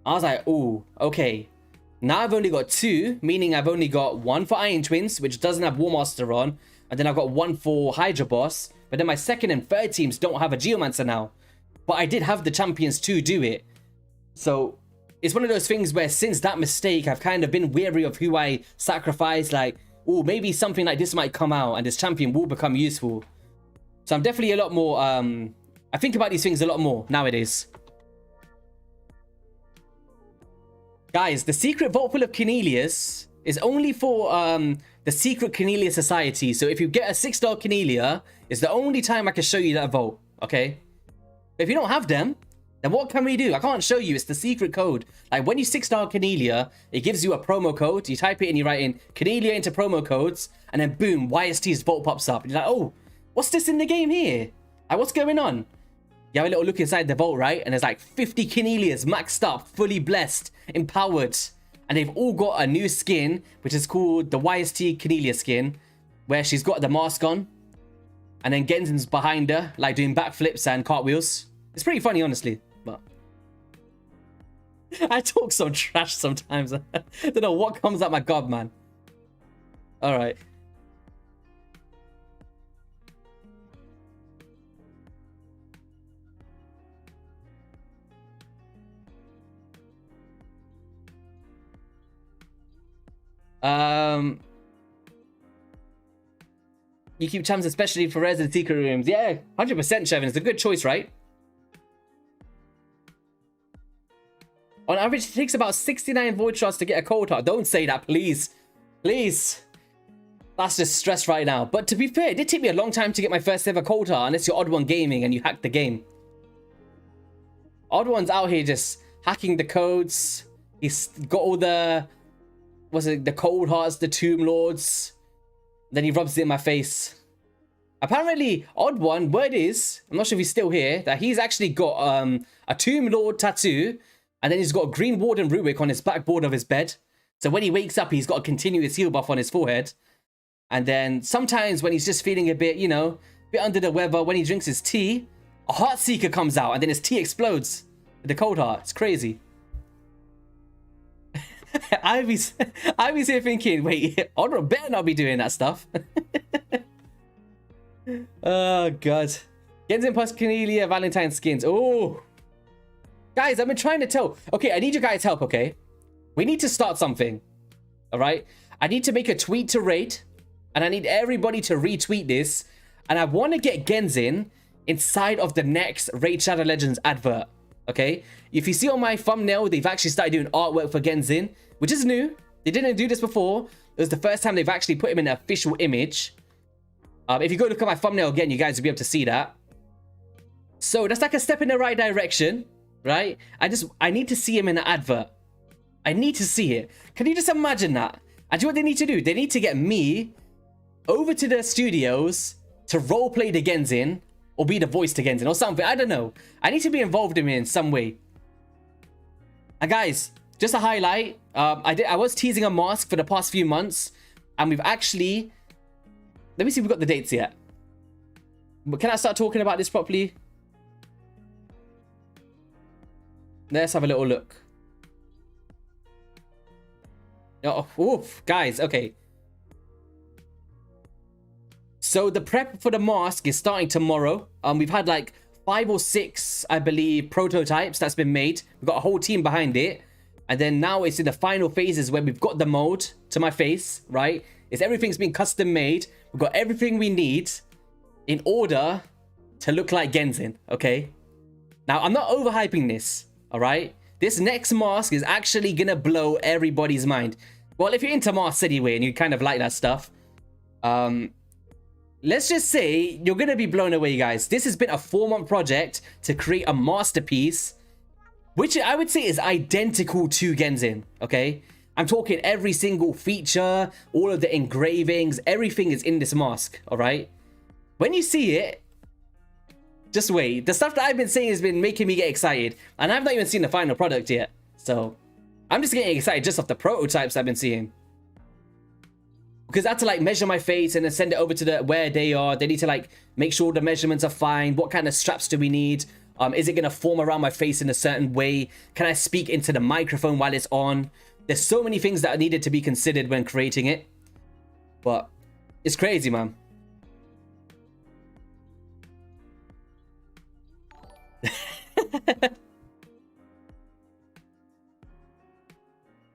I was like, oh, okay. Now I've only got 2. Meaning I've only got 1 for Iron Twins, which doesn't have War Master on. And then I've got 1 for Hydra boss. But then my second and third teams don't have a Geomancer now. But I did have the champions to do it. So it's one of those things where since that mistake, I've kind of been wary of who I sacrifice. Like, oh, maybe something like this might come out and this champion will become useful. So I'm definitely a lot more... I think about these things a lot more nowadays. Guys, the secret vault full of Cornelius is only for... the secret Cornelia society. So if you get a 6-star Cornelia, it's the only time I can show you that vote, okay? But if you don't have them, then what can we do? I can't show you. It's the secret code. Like when you 6-star Cornelia, it gives you a promo code. You type it and you write in Cornelia into promo codes, and then boom, YST's vault pops up. And you're like, oh, what's this in the game here? Like, what's going on? You have a little look inside the vault, right? And there's like 50 Cornelias maxed up, fully blessed, empowered. And they've all got a new skin, which is called the YST Cornelia skin, where she's got the mask on. And then Genzin's behind her, like doing backflips and cartwheels. It's pretty funny, honestly. But I talk some trash sometimes. I don't know what comes out my gob, man. All right. You keep champs especially for res and secret rooms. Yeah, 100% Shevin. It's a good choice, right? On average, it takes about 69 void shots to get a cold heart. Don't say that, please. Please. That's just stress right now. But to be fair, it did take me a long time to get my first ever cold heart, unless you're Odd One Gaming and you hacked the game. Odd One's out here just hacking the codes. He's got all the... Was it the cold hearts, the tomb lords? Then he rubs it in my face. Apparently, Odd One, word is, I'm not sure if he's still here, that he's actually got a tomb lord tattoo, and then he's got a green warden Rubick on his backboard of his bed. So when he wakes up, he's got a continuous heal buff on his forehead. And then sometimes when he's just feeling a bit, you know, a bit under the weather, when he drinks his tea, a heart seeker comes out, and then his tea explodes with the cold heart. It's crazy. Ivy's here thinking, wait, Oddrun better not be doing that stuff. Oh, God. Genzin plus Cornelia Valentine skins. Oh. Guys, I've been trying to tell. Okay, I need your guys' help, okay? We need to start something. All right? I need to make a tweet to Raid. And I need everybody to retweet this. And I want to get Genzin inside of the next Raid Shadow Legends advert. Okay? If you see on my thumbnail, they've actually started doing artwork for Genzin, which is new. They didn't do this before. It was the first time they've actually put him in an official image. If you go look at my thumbnail again, you guys will be able to see that. So that's like a step in the right direction, right? I need to see him in an advert. I need to see it. Can you just imagine that? And do you know what they need to do? They need to get me over to the studios to roleplay the Genzin, or be the voice to Genzin, or something. I don't know. I need to be involved in it in some way. And guys, just a highlight. I was teasing a mask for the past few months, and we've actually... Let me see if we've got the dates yet. But can I start talking about this properly? Let's have a little look. Oh, oof, guys, okay. So the prep for the mask is starting tomorrow. We've had like 5 or 6, I believe, prototypes that's been made. We've got a whole team behind it. And then now it's in the final phases where we've got the mold to my face, right? Everything's been custom made. We've got everything we need in order to look like Genzin, okay? Now, I'm not overhyping this, all right? This next mask is actually going to blow everybody's mind. Well, if you're into masks anyway and you kind of like that stuff, let's just say you're going to be blown away, guys. This has been a 4-month project to create a masterpiece, which I would say is identical to Genzin, okay? I'm talking every single feature, all of the engravings, everything is in this mask, all right? When you see it, just wait. The stuff that I've been saying has been making me get excited, and I've not even seen the final product yet. So I'm just getting excited just off the prototypes I've been seeing. Because I had to like measure my face and then send it over to where they are. They need to like make sure the measurements are fine. What kind of straps do we need? Is it going to form around my face in a certain way? Can I speak into the microphone while it's on? There's so many things that needed to be considered when creating it. But it's crazy, man.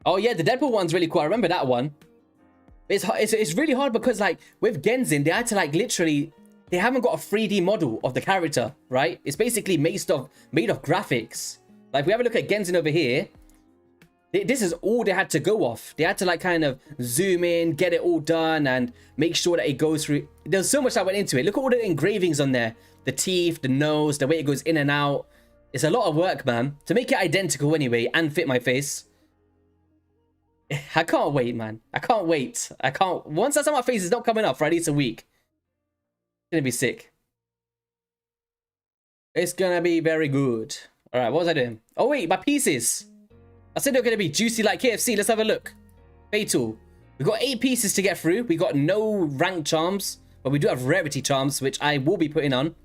Oh yeah, the Deadpool one's really cool. I remember that one. It's really hard because like with Genzin, they had to like literally, they haven't got a 3D model of the character, right? It's basically made of graphics. Like if we have a look at Genzin over here, this is all they had to go off. They had to like kind of zoom in, get it all done, and make sure that it goes through. There's so much that went into it. Look at all the engravings on there. The teeth, the nose, the way it goes in and out. It's a lot of work, man. To make it identical anyway and fit my face. I can't wait, man. I can't wait. I can't. Once that's on my face, it's not coming up for at least a week. It's gonna be sick. It's gonna be very good. All right, what was I doing? Oh wait, my pieces. I said they're gonna be juicy like KFC. Let's have a look. Fatal. We've got 8 pieces to get through. We got no rank charms, but we do have rarity charms, which I will be putting on.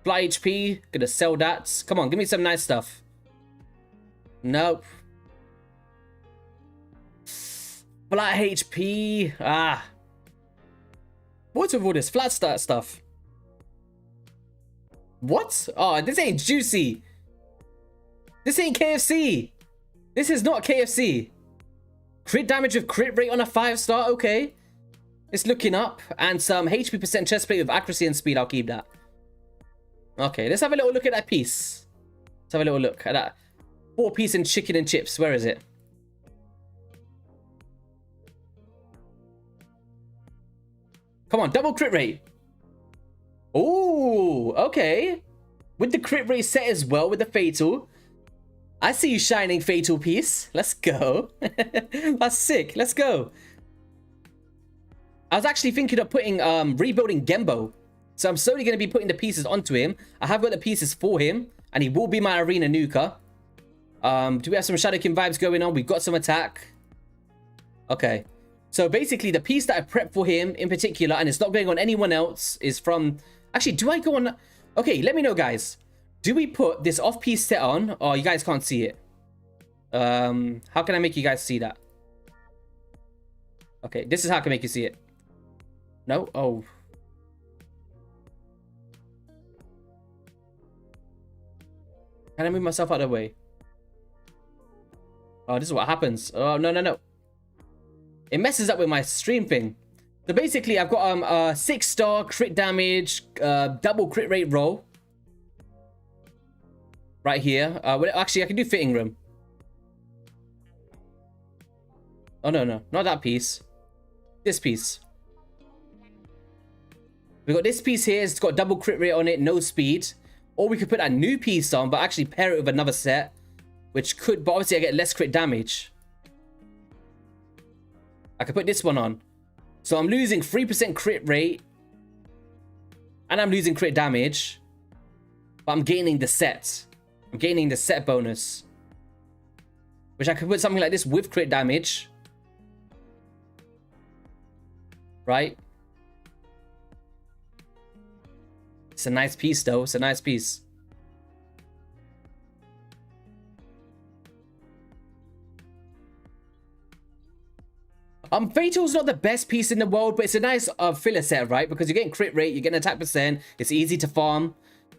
Fly HP. Gonna sell that. Come on, give me some nice stuff. Nope. Flat HP. Ah. What's with all this flat start stuff? What? Oh, this ain't juicy. This ain't KFC. This is not KFC. Crit damage with crit rate on a 5-star. Okay. It's looking up. And some HP percent chest plate with accuracy and speed. I'll keep that. Okay, let's have a little look at that piece. Let's have a little look at that. 4-piece and chicken and chips. Where is it? Come on, double crit rate. Oh, okay. With the crit rate set as well with the fatal. I see you shining, fatal piece. Let's go. That's sick. Let's go. I was actually thinking of putting rebuilding Gembo. So I'm slowly going to be putting the pieces onto him. I have got the pieces for him, and he will be my arena nuker. Do we have some Shadowkin vibes going on? We've got some attack. Okay. So basically, the piece that I prepped for him in particular, and it's not going on anyone else, is from... Actually, do I go on... Okay, let me know, guys. Do we put this off-piece set on? Oh, you guys can't see it. How can I make you guys see that? Okay, this is how I can make you see it. No? Oh. Can I move myself out of the way? Oh, this is what happens. Oh, no, no, no. It messes up with my stream thing. So basically, I've got a 6-star crit damage, double crit rate roll. Right here. Well, actually, I can do fitting room. Oh, no, no. Not that piece. This piece. We got this piece here. It's got double crit rate on it. No speed. Or we could put that new piece on, but actually pair it with another set. Which could... But obviously I get less crit damage. I could put this one on. So I'm losing 3% crit rate. And I'm losing crit damage. But I'm gaining the set. I'm gaining the set bonus. Which I could put something like this with crit damage. Right? It's a nice piece though. It's a nice piece. Fatal's not the best piece in the world, but it's a nice filler set, right? Because you're getting crit rate, you're getting attack percent, it's easy to farm.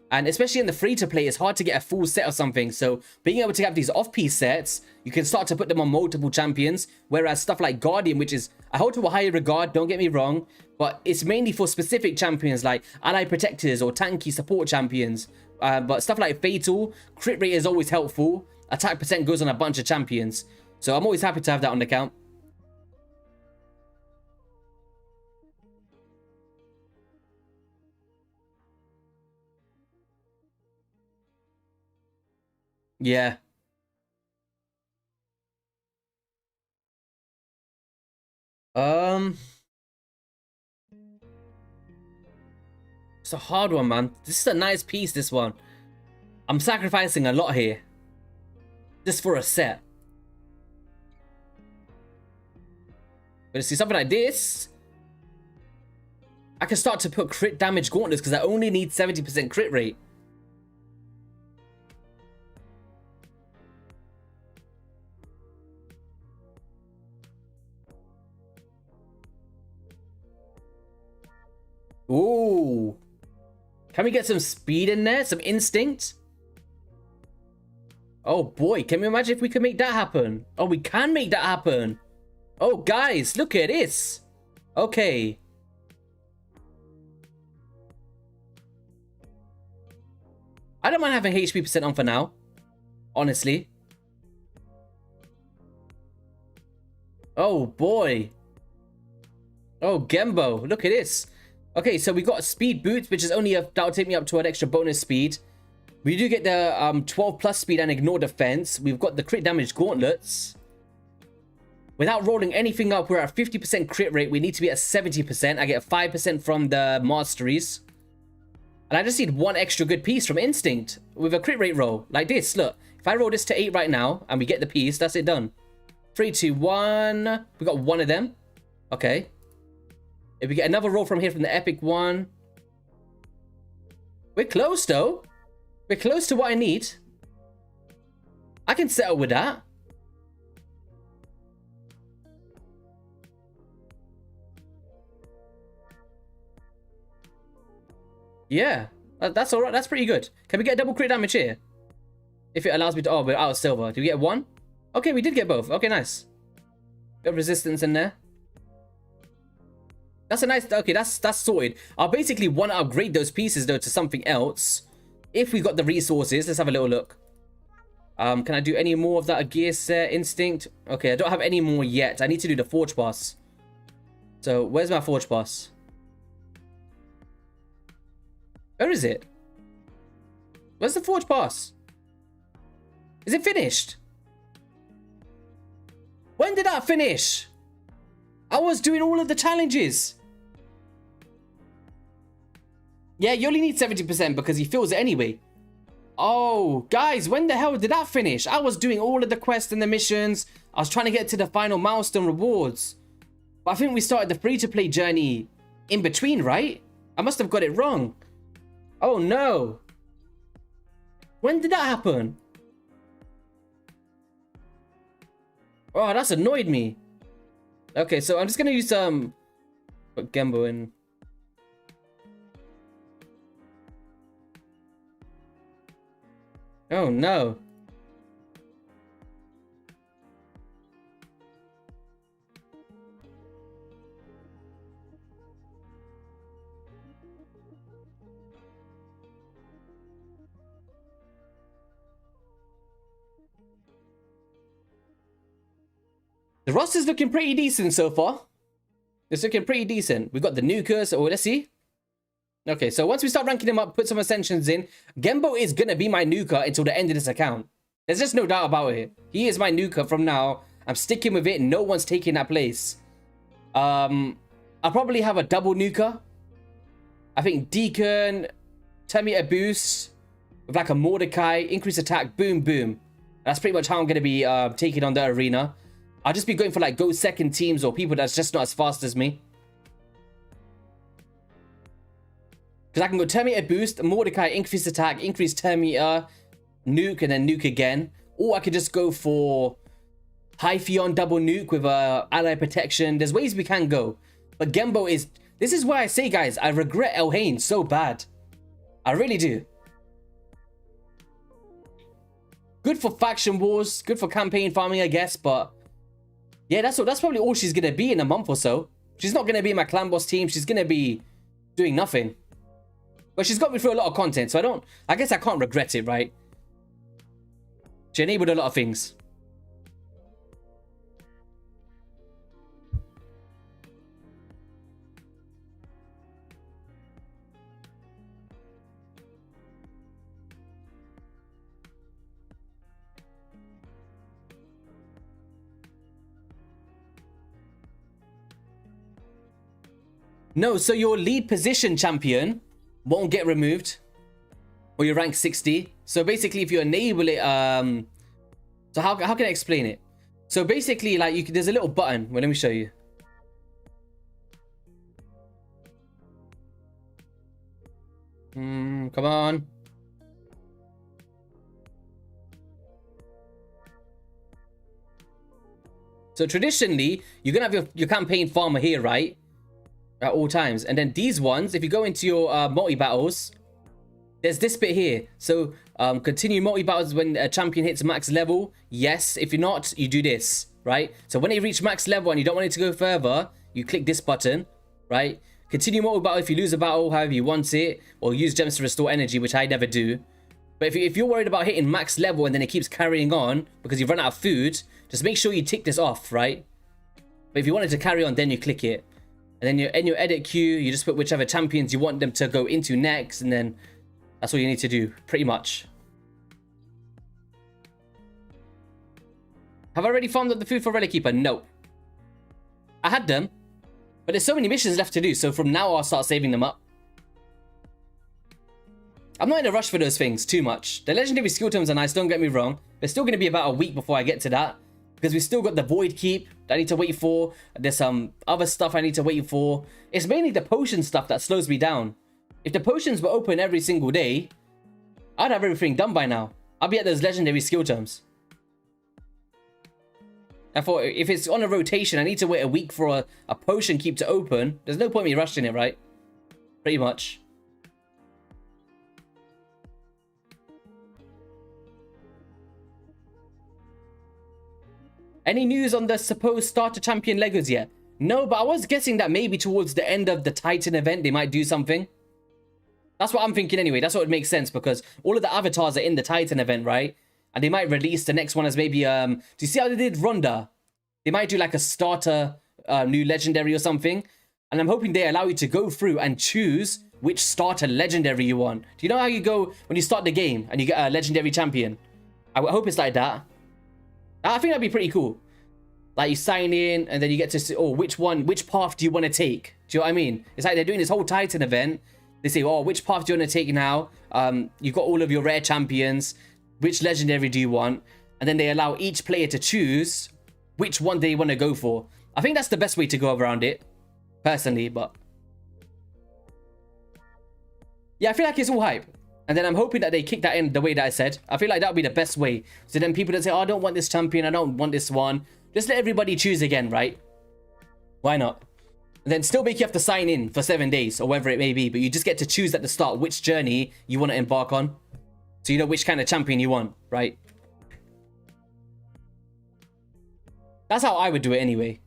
And especially in the free-to-play, it's hard to get a full set of something. So being able to have these off-piece sets, you can start to put them on multiple champions. Whereas stuff like Guardian, which is, I hold to a higher regard, don't get me wrong, but it's mainly for specific champions like ally protectors or tanky support champions. But stuff like Fatal, crit rate is always helpful. Attack percent goes on a bunch of champions. So I'm always happy to have that on the account. Yeah. It's a hard one, man. This is a nice piece, this one. I'm sacrificing a lot here. Just for a set. But see, something like this, I can start to put crit damage gauntlets because I only need 70% crit rate. Ooh. Can we get some speed in there? Some instinct? Oh boy, can we imagine if we could make that happen? Oh, we can make that happen. Oh, guys, look at this. Okay. I don't mind having HP percent on for now. Honestly. Oh boy. Oh, Gembo, look at this. Okay, so we got speed boots, which is only that'll take me up to an extra bonus speed. We do get the 12 plus speed and ignore defense. We've got the crit damage gauntlets. Without rolling anything up, we're at 50% crit rate. We need to be at 70%. I get 5% from the masteries. And I just need one extra good piece from instinct with a crit rate roll like this. Look, if I roll this to 8 right now and we get the piece, that's it done. 3, 2, 1. We got one of them. Okay. If we get another roll from here from the epic one. We're close though. We're close to what I need. I can settle with that. Yeah, that's all right. That's pretty good. Can we get double crit damage here? If it allows me to... Oh, we're out of silver. Do we get one? Okay, we did get both. Okay, nice. Got resistance in there. That's a nice... Okay, that's sorted. I'll basically want to upgrade those pieces, though, to something else. If we got the resources. Let's have a little look. Can I do any more of that gear set? Instinct? Okay, I don't have any more yet. I need to do the Forge Pass. So, where's my Forge Pass? Where is it? Where's the Forge Pass? Is it finished? When did that finish? I was doing all of the challenges. Yeah, you only need 70% because he fills it anyway. Oh, guys, when the hell did that finish? I was doing all of the quests and the missions. I was trying to get to the final milestone rewards. But I think we started the free-to-play journey in between, right? I must have got it wrong. Oh, no. When did that happen? Oh, that's annoyed me. Okay, so I'm just going to use put Gembo in. Oh, no. The roster's looking pretty decent so far. It's looking pretty decent. We've got the nukers. Oh, let's see. Okay, so once we start ranking him up, put some ascensions in, Gembo is going to be my nuker until the end of this account. There's just no doubt about it. He is my nuker from now. I'm sticking with it. No one's taking that place. I'll probably have a double nuker. I think Deacon, 10 meter boost with like a Mordecai, increase attack, boom, boom. That's pretty much how I'm going to be taking on the arena. I'll just be going for like go second teams or people that's just not as fast as me. Because I can go 10 meter boost, Mordecai, increase attack, increase 10 meter, nuke, and then nuke again. Or I could just go for Hypheon double nuke with ally protection. There's ways we can go. But Gembo is... This is why I say, guys, I regret El Hain so bad. I really do. Good for faction wars, good for campaign farming, I guess, but yeah, that's probably all she's gonna be in a month or so. She's not gonna be in my clan boss team. She's gonna be doing nothing. But she's got me through a lot of content, so I guess I can't regret it, right? She enabled a lot of things. No, so your lead position champion won't get removed, or your rank 60. So basically, if you enable it, so how can I explain it? So basically, like there's a little button. Well, let me show you. Come on. So traditionally, you're gonna have your campaign farmer here, right? At all times. And then these ones, if you go into your multi-battles, there's this bit here. So continue multi-battles when a champion hits max level. Yes. If you're not, you do this, right? So when you reach max level and you don't want it to go further, you click this button, right? Continue multi-battle if you lose a battle, however you want it, or use gems to restore energy, which I never do. But if you're worried about hitting max level and then it keeps carrying on because you've run out of food, just make sure you tick this off, right? But if you want it to carry on, then you click it. And then in your edit queue, you just put whichever champions you want them to go into next, and then that's all you need to do, pretty much. Have I already farmed up the food for Relic Keeper? No. I had them, but there's so many missions left to do, so from now I'll start saving them up. I'm not in a rush for those things too much. The legendary skill terms are nice, don't get me wrong. There's still going to be about a week before I get to that, because we still got the Void Keep that I need to wait for. There's some other stuff I need to wait for. It's mainly the potion stuff that slows me down. If the potions were open every single day, I'd have everything done by now. I'll be at those legendary skill terms. I thought if it's on a rotation, I need to wait a week for a potion keep to open. There's no point me rushing it, right? Pretty much. Any news on the supposed starter champion Legos yet? No, but I was guessing that maybe towards the end of the Titan event, they might do something. That's what I'm thinking anyway. That's what would make sense, because all of the avatars are in the Titan event, right? And they might release the next one as maybe, do you see how they did Ronda? They might do like a starter new legendary or something. And I'm hoping they allow you to go through and choose which starter legendary you want. Do you know how you go when you start the game and you get a legendary champion? I hope it's like that. I think that'd be pretty cool. Like you sign in and then you get to see, oh, which path do you want to take? Do you know what I mean? It's like they're doing this whole Titan event. They say, oh, which path do you want to take now? You've got all of your rare champions. Which legendary do you want? And then they allow each player to choose which one they want to go for. I think that's the best way to go around it, personally, but yeah, I feel like it's all hype. And then I'm hoping that they kick that in the way that I said. I feel like that would be the best way. So then people that say, oh, I don't want this champion, I don't want this one. Just let everybody choose again, right? Why not? And then still make you have to sign in for 7 days or whatever it may be. But you just get to choose at the start which journey you want to embark on. So you know which kind of champion you want, right? That's how I would do it anyway.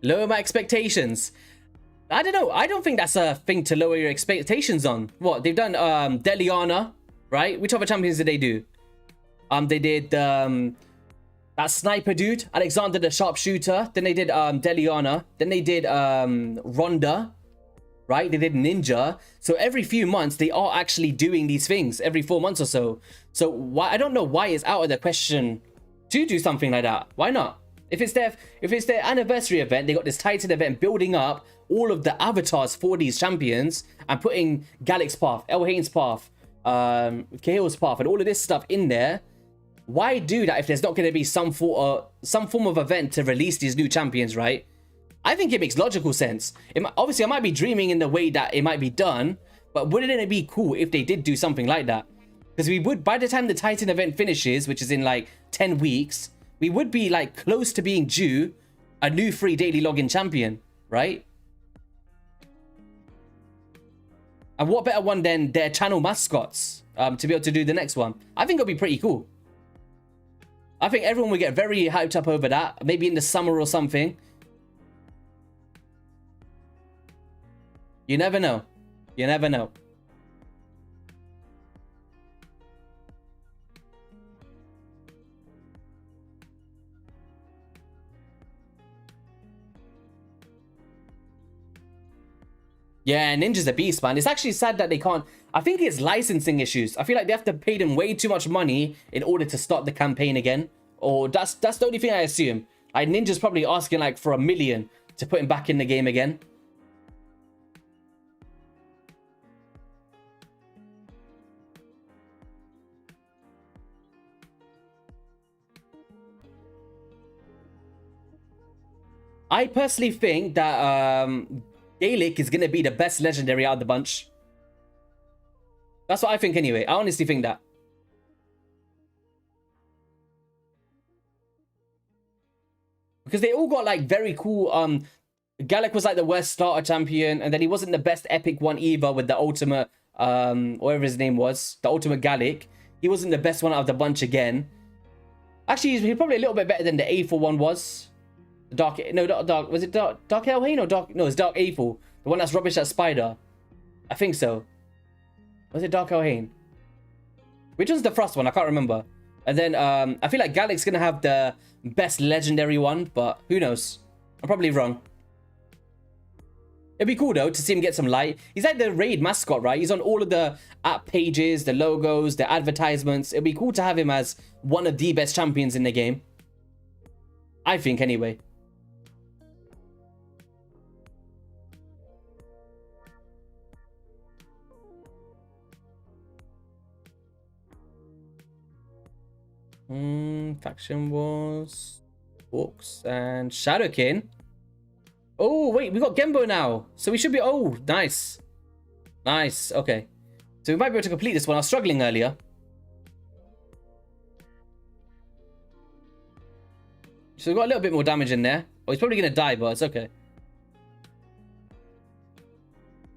Lower my expectations. I don't know. I don't think that's a thing to lower your expectations on. What? They've done Deliana, right? Which other champions did they do? They did that sniper dude, Alexander the sharpshooter. Then they did Deliana. Then they did Ronda, right? They did Ninja. So every few months they are actually doing these things every 4 months or so. So why, I don't know why it's out of the question to do something like that. Why not? If it's their anniversary event, they got this Titan event building up all of the avatars for these champions and putting Galic's path, El Hain's path, Cahill's path, and all of this stuff in there. Why do that if there's not going to be some form of event to release these new champions, right? I think it makes logical sense. Obviously, I might be dreaming in the way that it might be done, but wouldn't it be cool if they did do something like that? Because we would, by the time the Titan event finishes, which is in like 10 weeks, we would be like close to being due a new free daily login champion, right? And what better one than their channel mascots to be able to do the next one? I think it'll be pretty cool. I think everyone will get very hyped up over that. Maybe in the summer or something. You never know. You never know. Yeah, Ninja's a beast, man. It's actually sad that they can't... I think it's licensing issues. I feel like they have to pay them way too much money in order to start the campaign again. Or that's the only thing I assume. Like, Ninja's probably asking like for $1 million to put him back in the game again. I personally think that Gaelic is going to be the best legendary out of the bunch. That's what I think anyway. I honestly think that. Because they all got like very cool... Gallic was like the worst starter champion, and then he wasn't the best epic one either with the ultimate... whatever his name was. The ultimate Gallic. He wasn't the best one out of the bunch again. Actually, he's probably a little bit better than the Aethel one was. Dark... No, Dark... Was it Dark Elhain or Dark... No, it's Dark Aethel. The one that's rubbish at Spider. I think so. Was it Dark Elhain? Which one's the Frost one? I can't remember. And then I feel like Gallic's going to have the best legendary one, but who knows? I'm probably wrong. It'd be cool, though, to see him get some light. He's like the raid mascot, right? He's on all of the app pages, the logos, the advertisements. It'd be cool to have him as one of the best champions in the game. I think, anyway. Faction Wars, Orcs, and Shadowkin. Oh, wait, we got Gembo now. So we should be... Oh, nice. Nice, okay. So we might be able to complete this one. I was struggling earlier. So we got a little bit more damage in there. Oh, he's probably going to die, but it's okay.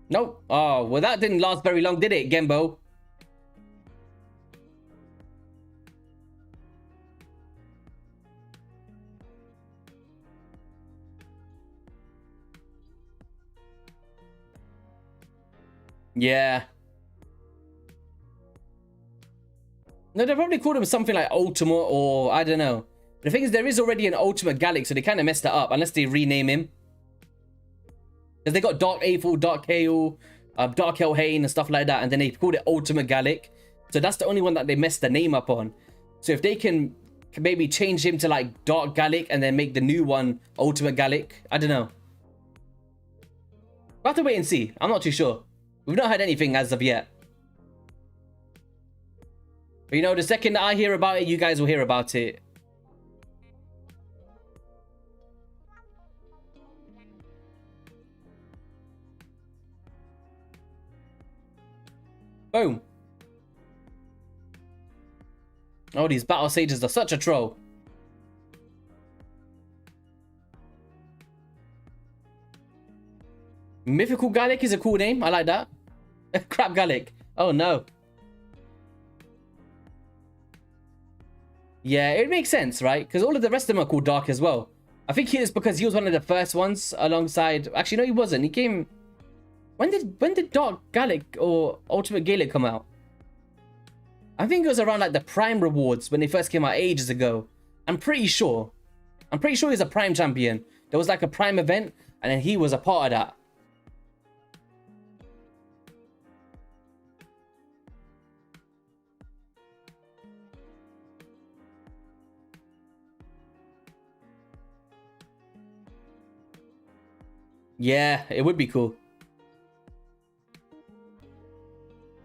Nope. Oh, well, that didn't last very long, did it, Gembo? Yeah. No, they probably called him something like Ultimate or I don't know. The thing is, there is already an Ultimate Gallic, so they kind of messed it up unless they rename him. Because they got Dark Aethel, Dark Cahill, Dark Elhain and stuff like that, and then they called it Ultimate Gallic. So that's the only one that they messed the name up on. So if they can maybe change him to like Dark Gallic and then make the new one Ultimate Gallic, I don't know. We'll have to wait and see. I'm not too sure. We've not heard anything as of yet. But you know, the second that I hear about it, you guys will hear about it. Boom. Oh, these battle sages are such a troll. Mythical Gallic is a cool name. I like that. Crap Gallic. Oh, no. Yeah, it makes sense, right? Because all of the rest of them are called Dark as well. I think it is because he was one of the first ones alongside. Actually, no, he wasn't. He came. When did Dark Gallic or Ultimate Gaelic come out? I think it was around like the Prime rewards when they first came out ages ago. I'm pretty sure he's a Prime champion. There was like a Prime event, and then he was a part of that. Yeah, it would be cool.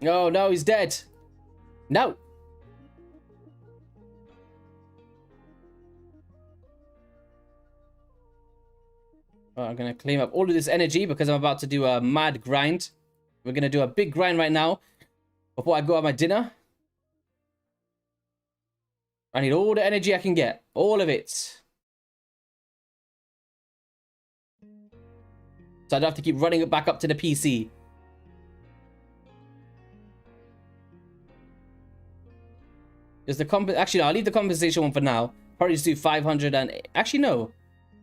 Oh, no, he's dead. No. I'm going to claim up all of this energy because I'm about to do a mad grind. We're going to do a big grind right now before I go have my dinner. I need all the energy I can get. All of it. So I'd have to keep running it back up to the PC. Is the actually, no, I'll leave the compensation one for now. Probably just do 500 and... Actually, no.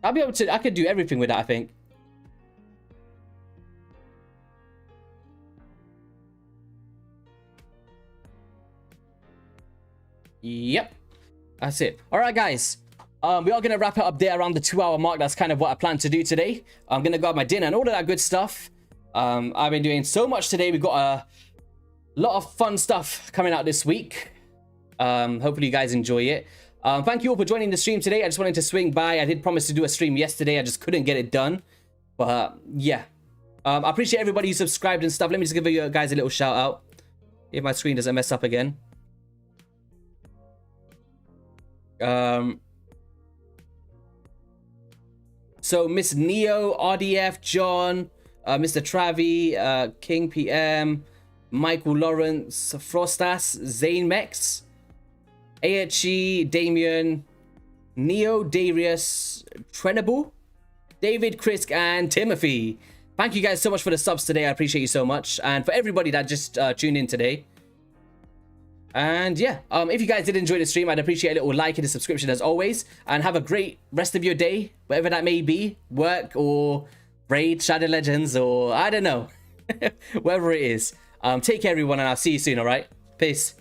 I'll be able to... I could do everything with that, I think. Yep. That's it. All right, guys. We are going to wrap it up there around the 2-hour mark. That's kind of what I plan to do today. I'm going to go have my dinner and all of that good stuff. I've been doing so much today. We've got a lot of fun stuff coming out this week. Hopefully you guys enjoy it. Thank you all for joining the stream today. I just wanted to swing by. I did promise to do a stream yesterday. I just couldn't get it done. But yeah. I appreciate everybody who subscribed and stuff. Let me just give you guys a little shout out. If my screen doesn't mess up again. So Miss Neo, RDF, John, Mr. Travi, King PM, Michael Lawrence, Frostas, Zane Mex, AHE, Damien, Neo, Darius, Trenabu, David, Chris, and Timothy. Thank you guys so much for the subs today. I appreciate you so much. And for everybody that just tuned in today. And yeah, if you guys did enjoy the stream, I'd appreciate a little like and a subscription as always. And have a great rest of your day, whatever that may be. Work or Raid, Shadow Legends, or I don't know. Whatever it is. Take care, everyone, and I'll see you soon, all right? Peace.